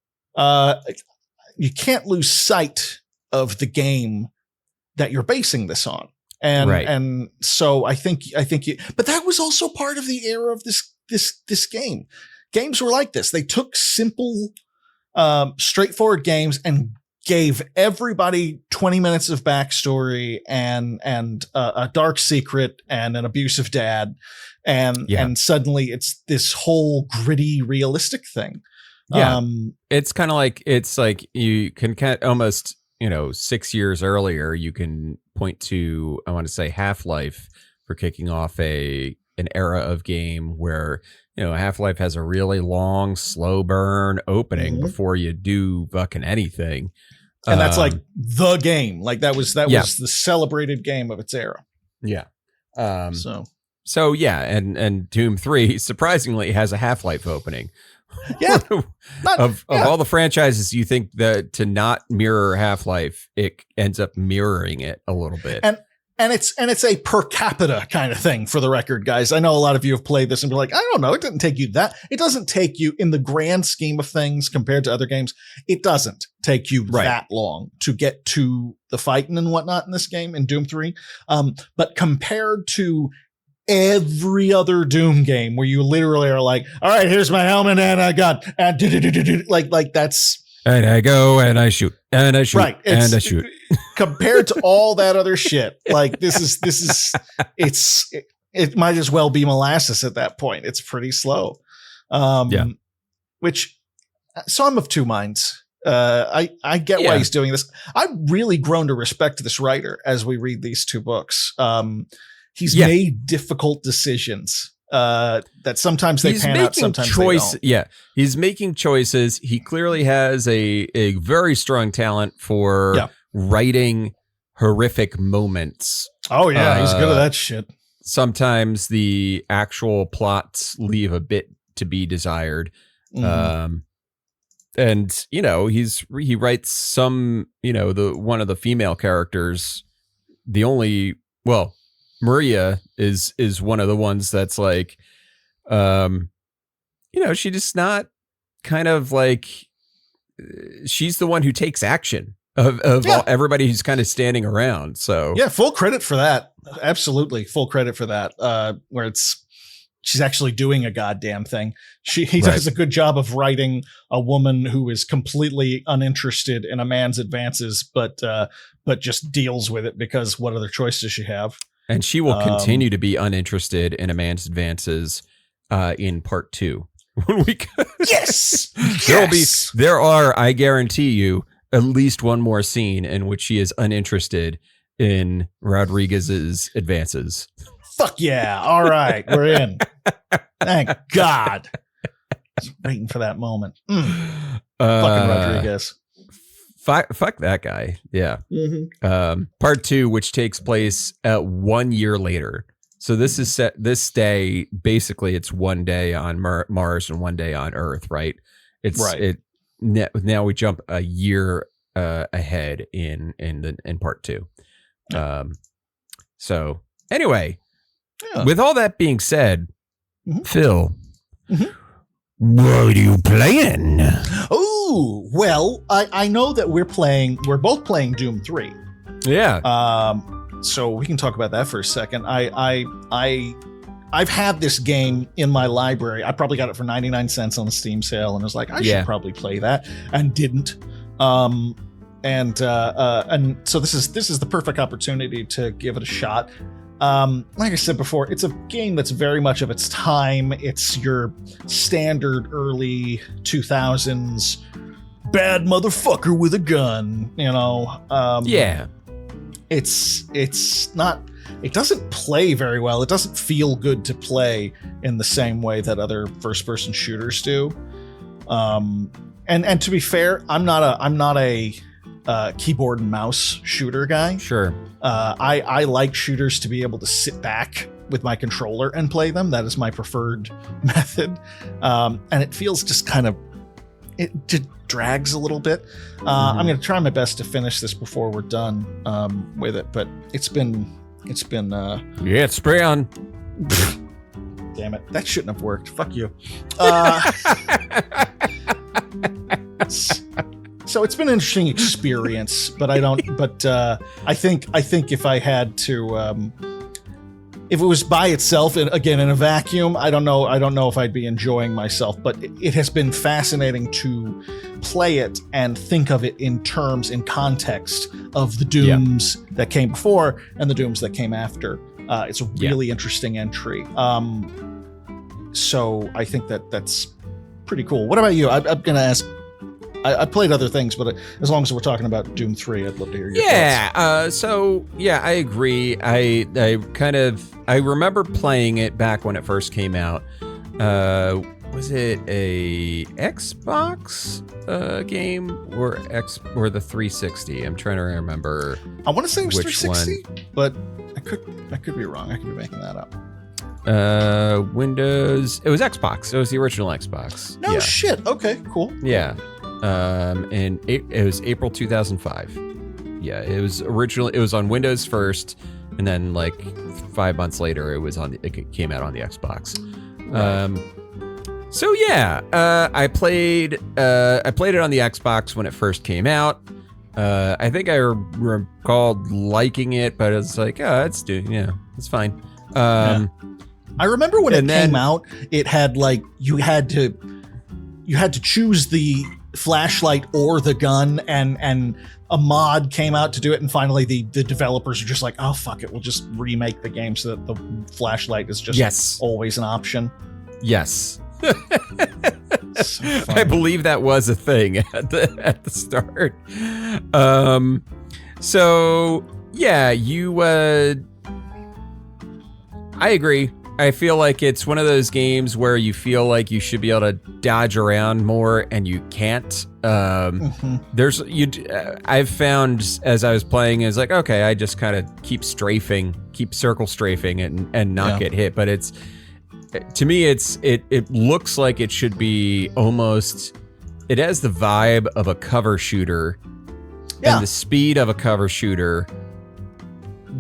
you can't lose sight of the game that you're basing this on. And so I think but that was also part of the era of this game. Games were like this. They took simple, straightforward games and gave everybody 20 minutes of backstory and a dark secret and an abusive dad. And suddenly it's this whole gritty, realistic thing. Yeah. It's kind of like, you can almost, 6 years earlier, you can point to, I want to say Half-Life for kicking off an era of game where, Half-Life has a really long, slow burn opening before you do fucking anything. And that's like the game. Like that was the celebrated game of its era. Yeah. So yeah, and Doom 3 surprisingly has a Half-Life opening. Yeah. Of all the franchises, you think that to not mirror Half-Life, it ends up mirroring it a little bit. And it's a per capita kind of thing, for the record, guys. I know a lot of you have played this and be like, I don't know, it didn't take you that. It doesn't take you, in the grand scheme of things compared to other games, it doesn't take you that long to get to the fighting and whatnot in this game, in Doom 3. But compared to every other Doom game where you literally are like, all right, here's my helmet and a gun, and like that's... And I go and I shoot and I shoot and I shoot. Compared to all that other shit, like this is it might as well be molasses at that point. It's pretty slow. Which, so I'm of two minds. I get why he's doing this. I've really grown to respect this writer as we read these two books. He's made difficult decisions. That sometimes they pan out, sometimes they don't. Yeah, he's making choices. He clearly has a very strong talent for writing horrific moments. Oh yeah, he's good at that shit. Sometimes the actual plots leave a bit to be desired. And he writes some, the one of the female characters, Maria is one of the ones that's like, she just not kind of like, she's the one who takes action of everybody who's kind of standing around. So yeah, full credit for that. Absolutely. Full credit for that. Where she's actually doing a goddamn thing. He does a good job of writing a woman who is completely uninterested in a man's advances, but just deals with it because what other choice does she have? And she will continue to be uninterested in a man's advances in part 2. Yes. There are, I guarantee you, at least one more scene in which she is uninterested in Rodriguez's advances. Fuck yeah. All right. We're in. Thank God. Just waiting for that moment. Fucking Rodriguez. Fuck that guy. Yeah. Part 2, which takes place 1 year later. So this is set this day. Basically, it's 1 day on Mars and 1 day on Earth, right? It's right. Now we jump a year ahead in part 2. So anyway, with all that being said, Phil, what are you playing? Oh, well, I know that we're both playing Doom 3. Yeah. So we can talk about that for a second. I've had this game in my library. I probably got it for 99 cents on the Steam sale and was like, I should probably play that, and didn't. And so this is the perfect opportunity to give it a shot. Like I said before, it's a game that's very much of its time. It's your standard early 2000s bad motherfucker with a gun, It's not, it doesn't play very well. It doesn't feel good to play in the same way that other first person shooters do. And to be fair, I'm not a keyboard and mouse shooter guy. Sure. I like shooters to be able to sit back with my controller and play them. That is my preferred method. And it feels just it just drags a little bit. I'm going to try my best to finish this before we're done with it, but it's been spray on. Damn it. That shouldn't have worked. Fuck you. So it's been an interesting experience, but I think if I had to, if it was by itself and again in a vacuum, I don't know if I'd be enjoying myself, but it has been fascinating to play it and think of it in context of the Dooms that came before and the Dooms that came after. It's a really interesting entry. So I think that's pretty cool. What about you? I'm going to ask. I played other things, but as long as we're talking about Doom 3, I'd love to hear your thoughts. So yeah, I agree. I remember playing it back when it first came out. Was it a Xbox game or the 360? I'm trying to remember. I want to say it was which 360, but I could be wrong. I could be making that up. Windows. It was Xbox. It was the original Xbox. No shit. Okay, cool. Yeah. And it was April 2005. Yeah, it was on Windows first, and then like 5 months later, it came out on the Xbox. Right. So yeah, I played it on the Xbox when it first came out. I think I recalled liking it, but it's like, it's fine. I remember when it came out, it had like you had to choose the flashlight or the gun, and a mod came out to do it, and finally the developers are just like, oh fuck it, we'll just remake the game so that the flashlight is just always an option. Yes. So I believe that was a thing at the start. So yeah, I agree. I feel like it's one of those games where you feel like you should be able to dodge around more, and you can't. I've found as I was playing, is like, okay, I just kind of keep circle strafing and not get hit. But to me, it looks like it should be almost. It has the vibe of a cover shooter, and the speed of a cover shooter,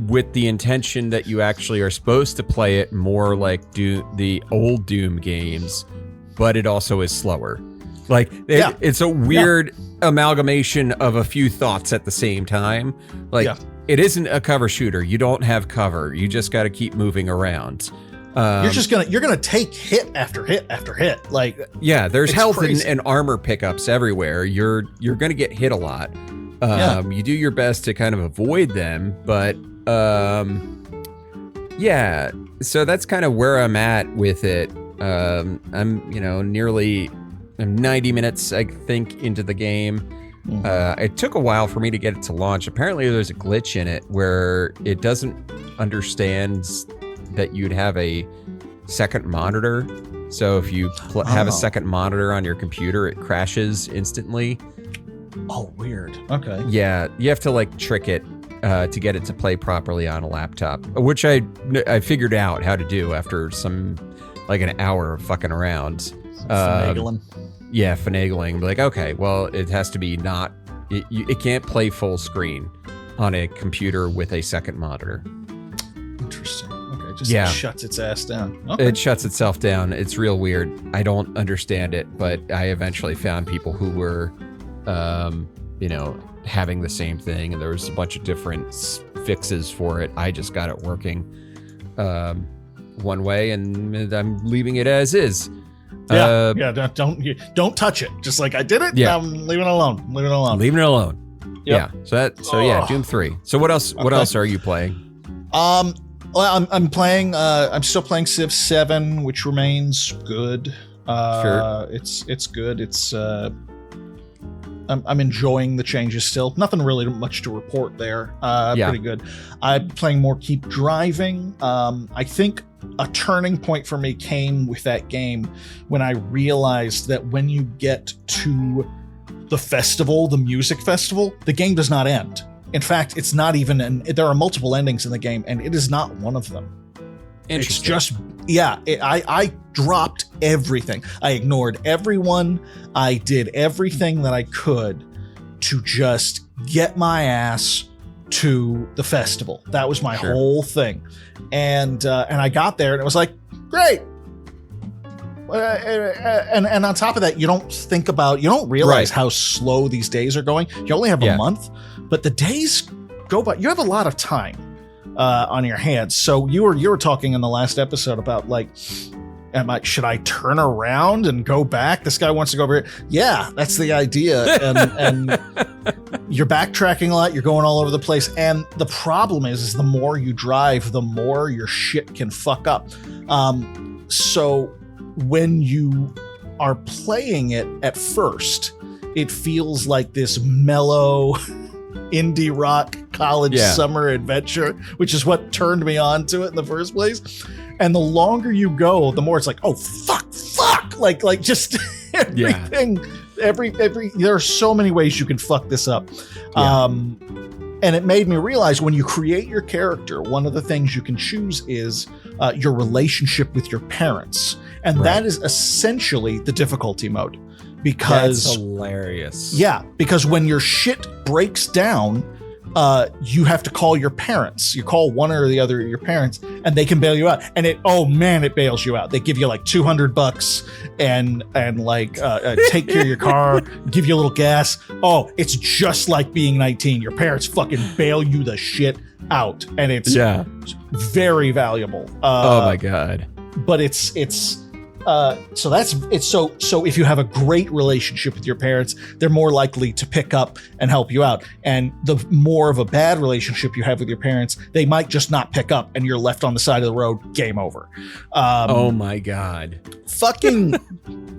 with the intention that you actually are supposed to play it more like the old Doom games, but it also is slower. Like it's a weird amalgamation of a few thoughts at the same time. Like it isn't a cover shooter. You don't have cover. You just got to keep moving around. You're gonna take hit after hit after hit. Like there's health and armor pickups everywhere. You're gonna get hit a lot. You do your best to kind of avoid them, but so that's kind of where I'm at with it. I'm 90 minutes, I think, into the game. It took a while for me to get it to launch. Apparently there's a glitch in it where it doesn't understand that you'd have a second monitor. So if you have a second monitor on your computer, it crashes instantly. Oh, weird. Okay. Yeah, you have to like trick it to get it to play properly on a laptop, which I figured out how to do after an hour of fucking around. Finagling. Yeah, finagling. Like, okay, well, it has to be it can't play full screen on a computer with a second monitor. Interesting. Okay, just shuts its ass down. Okay. It shuts itself down. It's real weird. I don't understand it, but I eventually found people who were, having the same thing, and there was a bunch of different fixes for it. I just got it working one way, and I'm leaving it as is. Don't touch it. Just like I did it. Yeah, leave it alone. Leave it alone. Leave it alone. Yep. Yeah. Doom 3. So what else? What else are you playing? Well, I'm playing. I'm still playing Civ 7, which remains good. Sure. It's good. It's. I'm enjoying the changes still. Nothing really much to report there. Pretty good. I'm playing more Keep Driving. I think a turning point for me came with that game when I realized that when you get to the festival, the music festival, the game does not end. In fact, it's not even there are multiple endings in the game, and it is not one of them. It's just, I dropped everything. I ignored everyone. I did everything that I could to just get my ass to the festival. That was my whole thing. And I got there, and it was like, great. And on top of that, you don't realize how slow these days are going. You only have a month, but the days go by. You have a lot of time on your hands. So you were talking in the last episode about like, should I turn around and go back? This guy wants to go over here. Yeah, that's the idea. And you're backtracking a lot. You're going all over the place. And the problem is the more you drive, the more your shit can fuck up. So when you are playing it at first, it feels like this mellow indie rock college summer adventure, which is what turned me on to it in the first place. And the longer you go, the more it's like, oh, fuck, like just everything, every, there are so many ways you can fuck this up. And it made me realize when you create your character, one of the things you can choose is your relationship with your parents. And that is essentially the difficulty mode. Because that's hilarious. Yeah, because when your shit breaks down, you have to call your parents. You call one or the other of your parents, and they can bail you out. And it bails you out. They give you like $200 and like take care of your car, give you a little gas. Oh, it's just like being 19. Your parents fucking bail you the shit out, and it's very valuable. Oh my god! But it's. So if you have a great relationship with your parents, they're more likely to pick up and help you out. And the more of a bad relationship you have with your parents, they might just not pick up and you're left on the side of the road, game over. Oh my God. Fucking,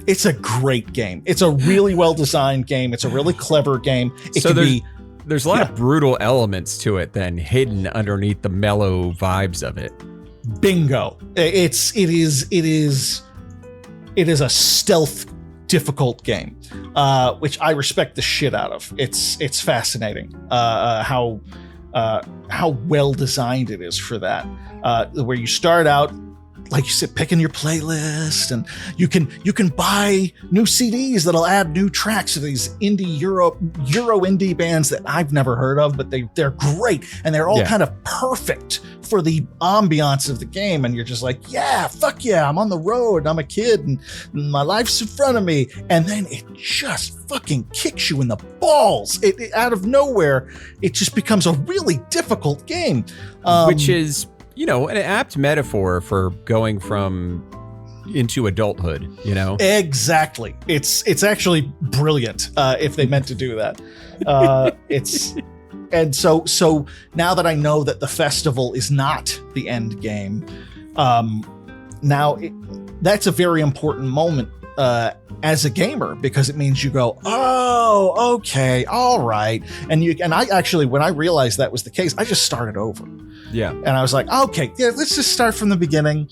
it's a great game. It's a really well-designed game. It's a really clever game. There's a lot of brutal elements to it then hidden underneath the mellow vibes of it. Bingo. It is a stealth difficult game, which I respect the shit out of. It's fascinating how well designed it is for that. Where you start out, like you said, picking your playlist, and you can buy new CDs that'll add new tracks to these Euro indie bands that I've never heard of, but they're great, and they're all kind of perfect for the ambiance of the game. And you're just like, yeah, fuck yeah, I'm on the road, I'm a kid, and my life's in front of me. And then it just fucking kicks you in the balls. It out of nowhere, it just becomes a really difficult game, which is, you know, an apt metaphor for going from into adulthood, you know? Exactly. It's actually brilliant if they meant to do that. And so now that I know that the festival is not the end game, that's a very important moment as a gamer, because it means you go, oh, okay, all right. And I actually, when I realized that was the case, I just started over. Yeah. And I was like, okay, yeah, let's just start from the beginning.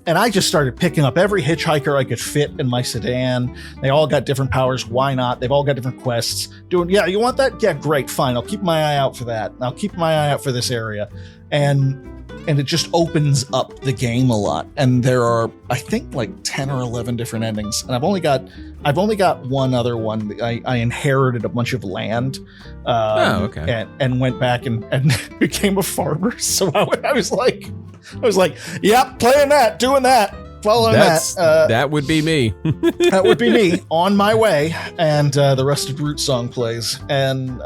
And I just started picking up every hitchhiker I could fit in my sedan. They all got different powers. Why not? They've all got different quests. You want that? Yeah, great, fine. I'll keep my eye out for that. I'll keep my eye out for this area. And it just opens up the game a lot. And there are, I think, like 10 or 11 different endings. And I've only got one other one. I inherited a bunch of land. And went back and became a farmer. So I was like, yep, playing that, doing that, following that. That would be me. That would be me on my way. And the Rusted Root song plays. And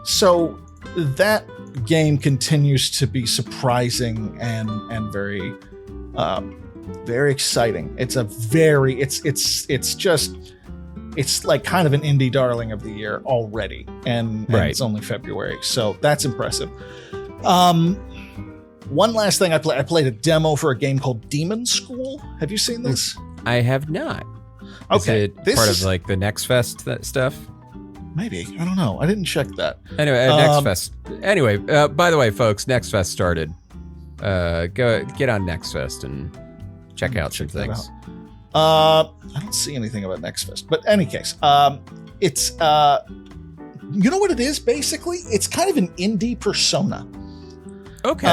so that game continues to be surprising and very very exciting. It's like kind of an indie darling of the year already, and it's only February, so that's impressive. One last thing, I played a demo for a game called Demon School. Have you seen this? I have not. Okay, is it part of like the Next Fest stuff? Maybe. I don't know. I didn't check that. Anyway, Next Fest. Anyway, by the way, folks, Next Fest started. Go get on Next Fest and check out some things. I don't see anything about Next Fest, but in any case, it's you know what it is basically? It's kind of an indie Persona. Okay.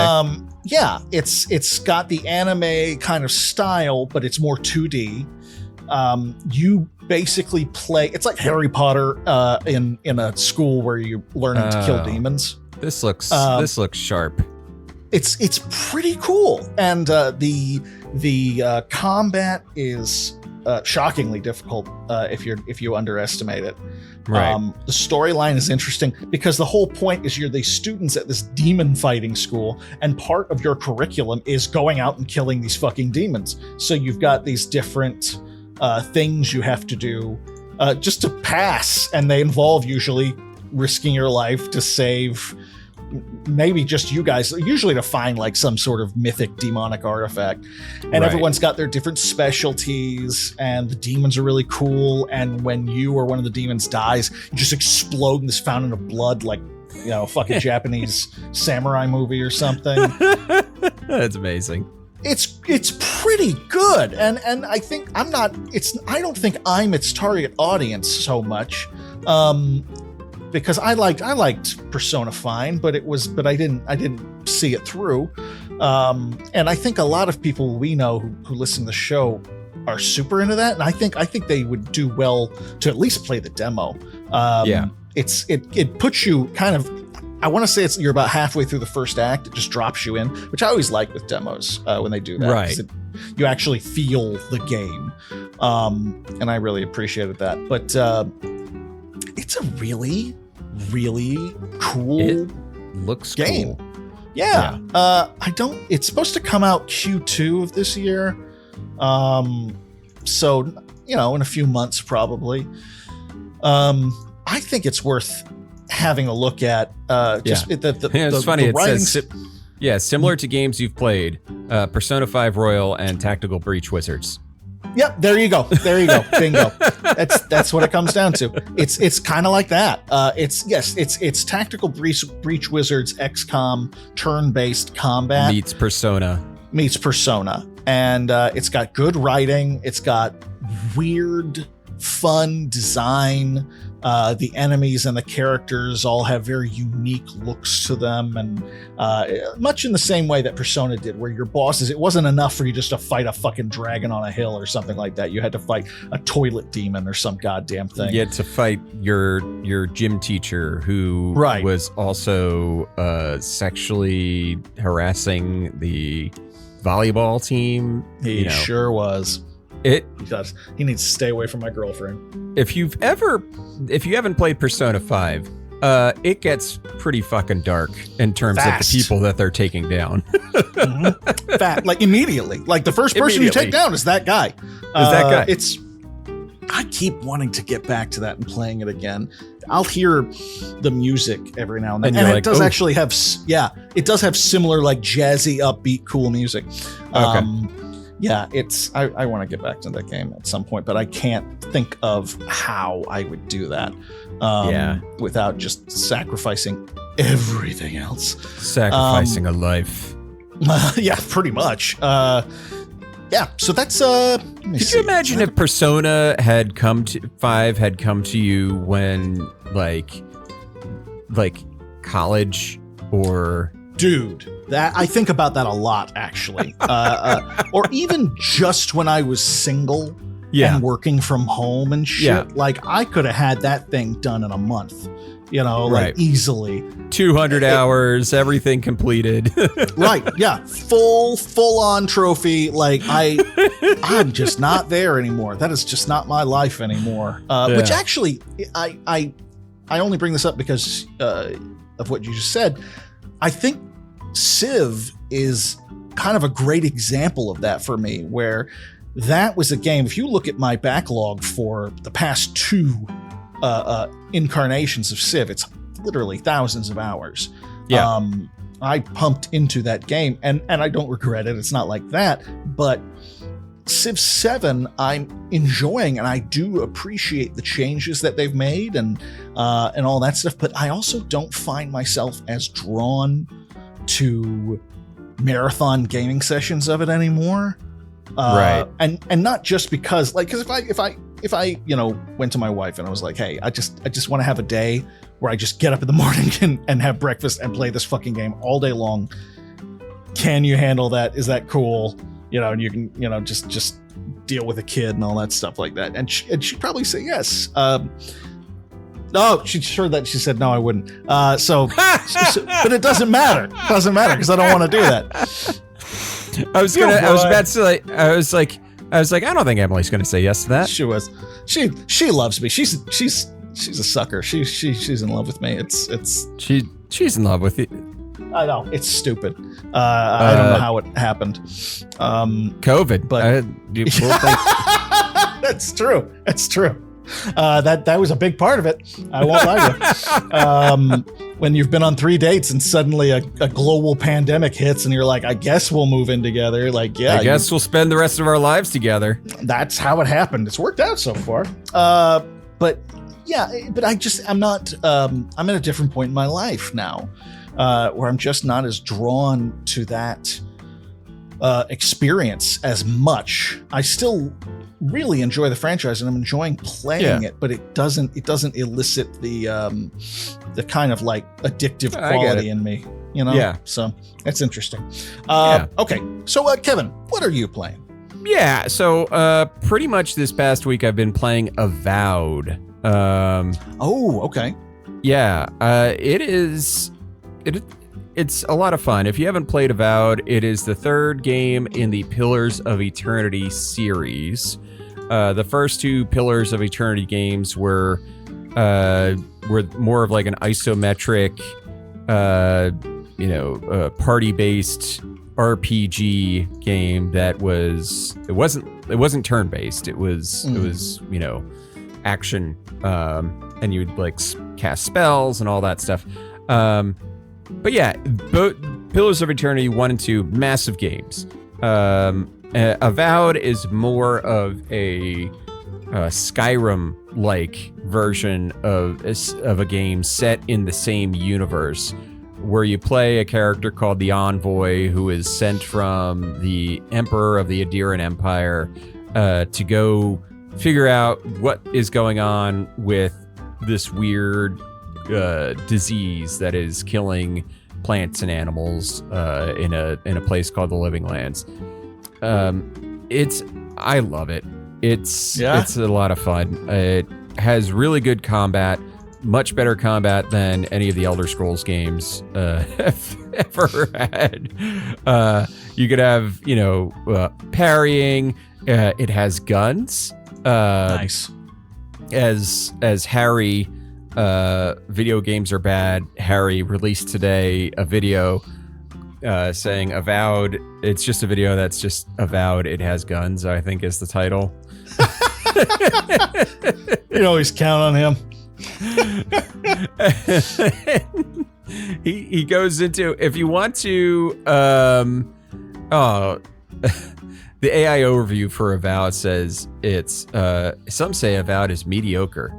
Yeah, it's got the anime kind of style, but it's more 2D. You basically play, it's like Harry Potter in a school where you're learning to kill demons. This looks sharp. It's pretty cool, and the combat is shockingly difficult if you underestimate it. Right. The storyline is interesting because the whole point is you're the students at this demon fighting school, and part of your curriculum is going out and killing these fucking demons. So you've got these different things you have to do just to pass, and they involve usually risking your life to save maybe just you guys, usually to find like some sort of mythic demonic artifact. And everyone's got their different specialties, and the demons are really cool. And when you or one of the demons dies, you just explode in this fountain of blood like, fucking Japanese samurai movie or something. That's amazing. It's pretty good, and I think I don't think I'm its target audience so much, because I liked Persona fine, but I didn't see it through, and I think a lot of people we know who listen to the show are super into that, and I think they would do well to at least play the demo. It puts you kind of, I want to say you're about halfway through the first act. It just drops you in, which I always like with demos when they do that. Right. You actually feel the game. And I really appreciated that. But it's a really, really cool game. Cool. Yeah. It's supposed to come out Q2 of this year. So, in a few months probably. I think it's worth having a look at. It's funny. It says, similar to games you've played, Persona 5 Royal and Tactical Breach Wizards. Yep, there you go. Bingo. That's what it comes down to. It's kind of like that. It's Tactical Breach Wizards XCOM turn-based combat meets Persona, and it's got good writing. It's got weird, fun design. The enemies and the characters all have very unique looks to them, and much in the same way that Persona did, where your bosses, it wasn't enough for you just to fight a fucking dragon on a hill or something like that. You had to fight a toilet demon or some goddamn thing. You had to fight your gym teacher who was also sexually harassing the volleyball team. He sure was. He needs to stay away from my girlfriend. If you haven't played Persona 5, it gets pretty fucking dark in terms of the people that they're taking down. Mm-hmm. Like immediately. Like the first person you take down is that guy. I keep wanting to get back to that and playing it again. I'll hear the music every now and then. And it does actually have, it does have similar like jazzy, upbeat, cool music. Okay. Yeah, I want to get back to that game at some point, but I can't think of how I would do that without just sacrificing everything else. Sacrificing a life. Yeah, pretty much. So that's Could you imagine if Persona had come to you when like college or dude, that I think about that a lot actually. Or even just when I was single and working from home and shit. Yeah. Like I could have had that thing done in a month. Like easily. 200 hours, everything completed. Right, yeah. Full on trophy. Like I'm just not there anymore. That is just not my life anymore. Which actually, I only bring this up because of what you just said. I think Civ is kind of a great example of that for me, where that was a game. If you look at my backlog for the past two incarnations of Civ, it's literally thousands of hours. Yeah. I pumped into that game and I don't regret it. It's not like that, but Civ 7 I'm enjoying, and I do appreciate the changes that they've made and all that stuff, but I also don't find myself as drawn to marathon gaming sessions of it anymore. Right. And not just because, like, because if I went to my wife and I was like, hey, I just want to have a day where I just get up in the morning and have breakfast and play this fucking game all day long. Can you handle that? Is that cool? And you can, just deal with a kid and all that stuff like that. And she'd probably say yes. No, she said no, I wouldn't. But it doesn't matter. It doesn't matter because I don't want to do that. I was about to say, I was like, I don't think Emily's going to say yes to that. She was. She loves me. She's a sucker. She's in love with me. She's in love with you. I know, it's stupid. I don't know how it happened. COVID, but that's true. That's true. That was a big part of it. I won't lie to you. when you've been on 3 dates and suddenly a global pandemic hits and you're like, I guess we'll move in together. Like, yeah, I guess we'll spend the rest of our lives together. That's how it happened. It's worked out so far. But I'm not, I'm at a different point in my life now, where I'm just not as drawn to that experience as much. I still really enjoy the franchise and I'm enjoying playing it, but it doesn't elicit the kind of like addictive quality in me, you know? Yeah. So that's interesting. Okay. So Kevin, what are you playing? Yeah. So pretty much this past week I've been playing Avowed. Okay. Yeah. It's a lot of fun. If you haven't played Avowed, it is the third game in the Pillars of Eternity series. The first 2 Pillars of Eternity games were more of like an isometric, party-based RPG game that it wasn't turn-based. It was action, and you'd like cast spells and all that stuff. But yeah, both Pillars of Eternity 1 and 2, massive games. Avowed is more of a Skyrim-like version of a game set in the same universe, where you play a character called the Envoy, who is sent from the Emperor of the Adirian Empire to go figure out what is going on with this weird disease that is killing plants and animals in a place called the Living Lands. I love it. It's a lot of fun. It has really good combat, much better combat than any of the Elder Scrolls games have ever had. You could have, parrying. It has guns. Nice. As Harry, video games are bad. Harry released today a video saying Avowed. It's just a video that's just Avowed. It has guns, I think is the title. You can always count on him. He goes into, if you want to, the AI overview for Avowed says it's, some say Avowed is mediocre.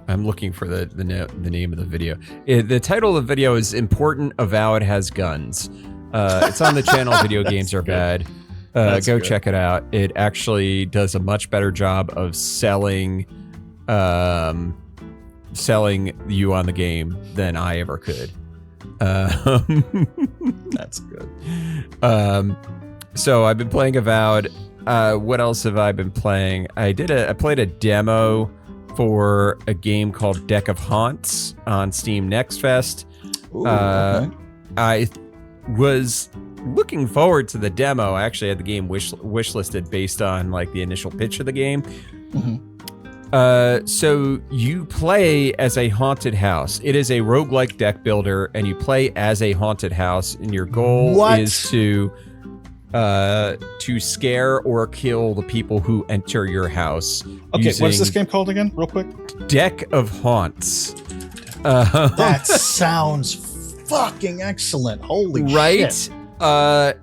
I'm looking for the name of the video. The title of the video is Important Avowed Has Guns. It's on the channel Video Games Are Bad. Go good. Check it out. It actually does a much better job of selling you on the game than I ever could. That's good. So I've been playing Avowed. What else have I been playing? I played a demo for a game called Deck of Haunts on Steam Next Fest. Ooh, okay. I was looking forward to the demo. I actually had the game wishlisted based on like the initial pitch of the game. Mm-hmm. So you play as a haunted house. It is a roguelike deck builder, and you play as a haunted house, and your goal is to scare or kill the people who enter your house. Okay, what's this game called again, real quick? Deck of Haunts. That sounds fucking excellent. Holy shit. But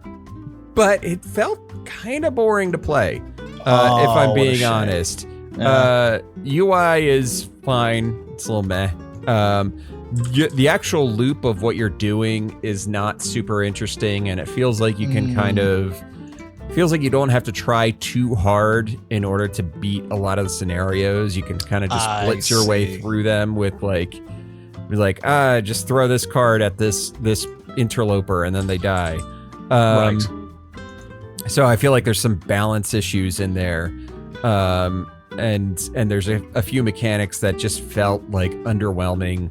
it felt kind of boring to play, if I'm being honest. UI is fine. It's a little meh. The actual loop of what you're doing is not super interesting, and it feels like you can feels like you don't have to try too hard in order to beat a lot of the scenarios. You can kind of just blitz your way through them with just throw this card at this interloper and then they die. Right. So I feel like there's some balance issues in there. And there's a few mechanics that just felt like underwhelming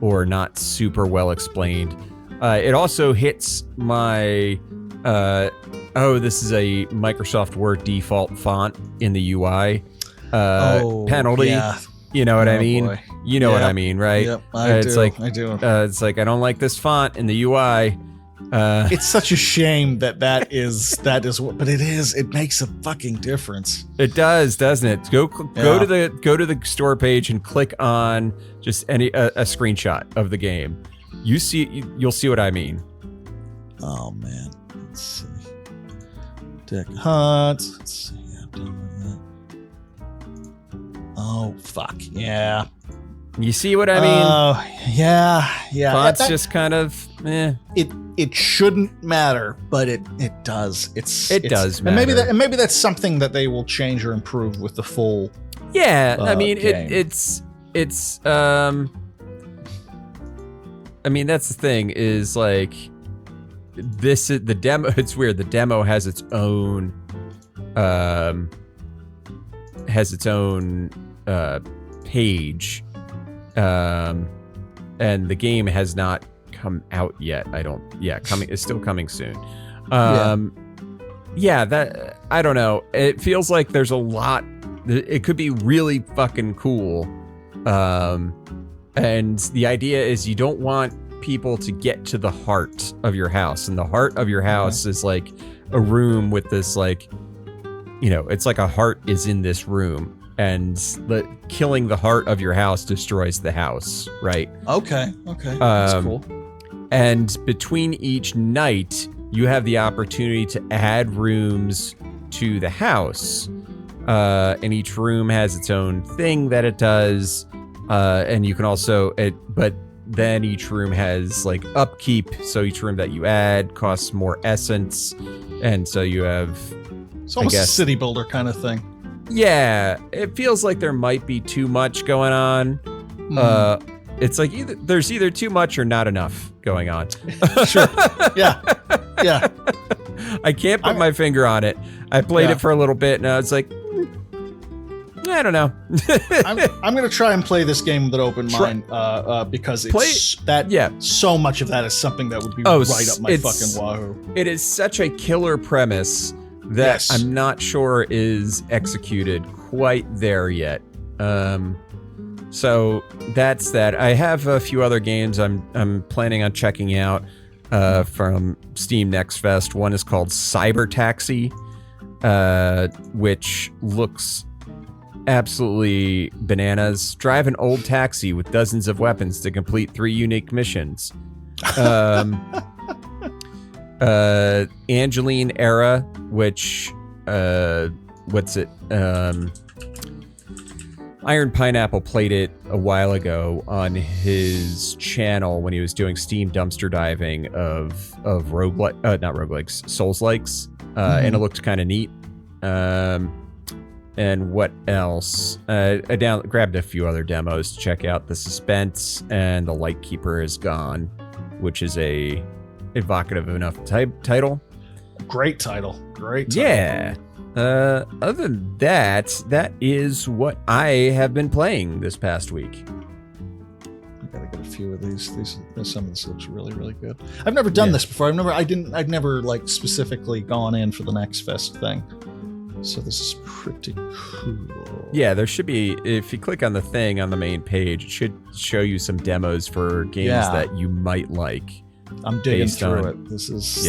or not super well explained. It also hits my, this is a Microsoft Word default font in the UI penalty. Yeah. You know what I mean? Boy. You know what I mean, right? Yep, I do. I do. It's like, I don't like this font in the UI. It's such a shame that is what, but it makes a fucking difference. It does, doesn't it? Go to the store page and click on just a screenshot of the game. You'll see what I mean. Oh man, let's see. Dick Hearrrts. Let's see. Yeah, I'm done with that. Oh fuck yeah. You see what I mean? Oh yeah. Fonts just kind of It shouldn't matter, but it does. It does matter. And maybe that's something that they will change or improve with the full. Yeah, I mean game. it's I mean that's the thing is like this is the demo. It's weird. The demo has its own page, and the game has not come out yet. It's still coming soon. That I don't know. It feels like there's a lot. It could be really fucking cool. And the idea is you don't want people to get to the heart of your house, and the heart of your house is like a room with this like, it's like a heart is in this room, and killing the heart of your house destroys the house, right? Okay, that's cool. And between each night, you have the opportunity to add rooms to the house, and each room has its own thing that it does, and you can also but then each room has like upkeep, so each room that you add costs more essence, and so you have it's almost a city builder kind of thing. Yeah, it feels like there might be too much going on. It's like there's either too much or not enough going on. Sure. Yeah. I can't put my finger on it. I played it for a little bit, and I was like, I don't know. I'm going to try and play this game with an open mind, because so much of that is something that would be right up my fucking wahoo. It is such a killer premise that I'm not sure is executed quite there yet. So that's that. I have a few other games I'm planning on checking out from Steam Next Fest. One is called Cyber Taxi, which looks absolutely bananas. Drive an old taxi with dozens of weapons to complete 3 unique missions. Angeline Era, which what's it? Iron Pineapple played it a while ago on his channel when he was doing Steam dumpster diving of Souls-likes, and it looked kind of neat. And what else? I grabbed a few other demos to check out. The Suspense and The Lightkeeper is Gone, which is a evocative enough title. Great title. Yeah. Other than that is what I have been playing this past week. I gotta get a few of these. Some of this looks really, really good. I've never done this before. I've never like specifically gone in for the Next Fest thing. So this is pretty cool. Yeah, there should be, if you click on the thing on the main page, it should show you some demos for games that you might like. I'm digging through it. This is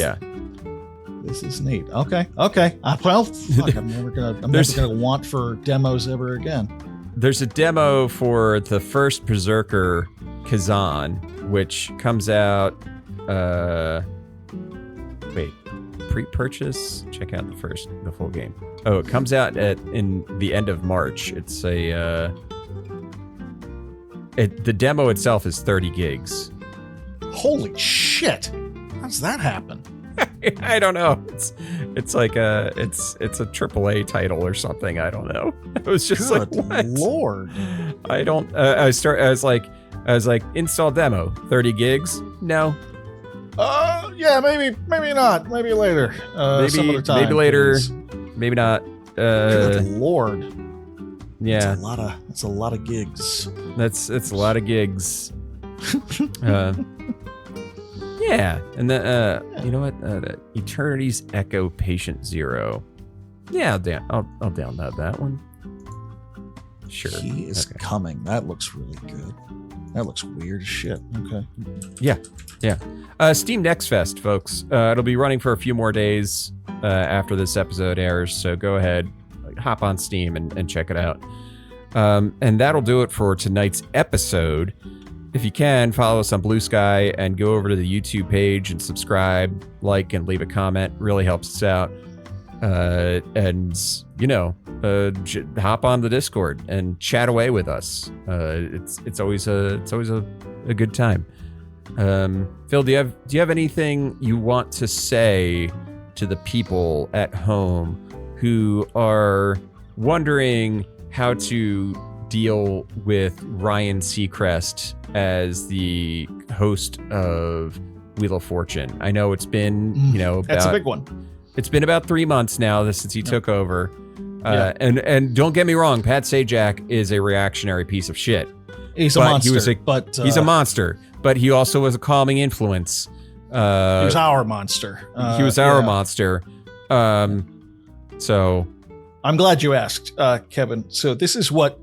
neat. Okay. Well, fuck, I'm never gonna want for demos ever again. There's a demo for the first Berserker Kazan, which comes out. Pre-purchase. Check out the full game. Oh, it comes out in the end of March. It's the demo itself is 30 gigs. Holy shit! How does that happen? I don't know. It's like it's a AAA title or something. I don't know. I was just Good like, what? Lord. I don't. I was like, install demo, 30 gigs. No. Yeah, maybe not. Maybe later. Some other time. Maybe later. Please. Maybe not. Good Lord. Yeah. That's a lot of gigs. It's a lot of gigs. Yeah, and then you know what? Eternity's Echo Patient Zero. Yeah, I'll download that one. Sure. He is coming. That looks really good. That looks weird as shit. Okay. Yeah. Steam Next Fest, folks. It'll be running for a few more days after this episode airs, so go ahead, hop on Steam and check it out. And that'll do it for tonight's episode. If you can, follow us on Blue Sky and go over to the YouTube page and subscribe, like, and leave a comment. Really helps us out. And hop on the Discord and chat away with us. It's always a good time. Phil, do you have anything you want to say to the people at home who are wondering how to deal with Ryan Seacrest as the host of Wheel of Fortune? I know it's been, that's a big one. It's been about 3 months now since he took over. And don't get me wrong, Pat Sajak is a reactionary piece of shit. He's a monster. He's a monster, but he also was a calming influence. He was our monster. He was our monster. So I'm glad you asked, Kevin. So this is what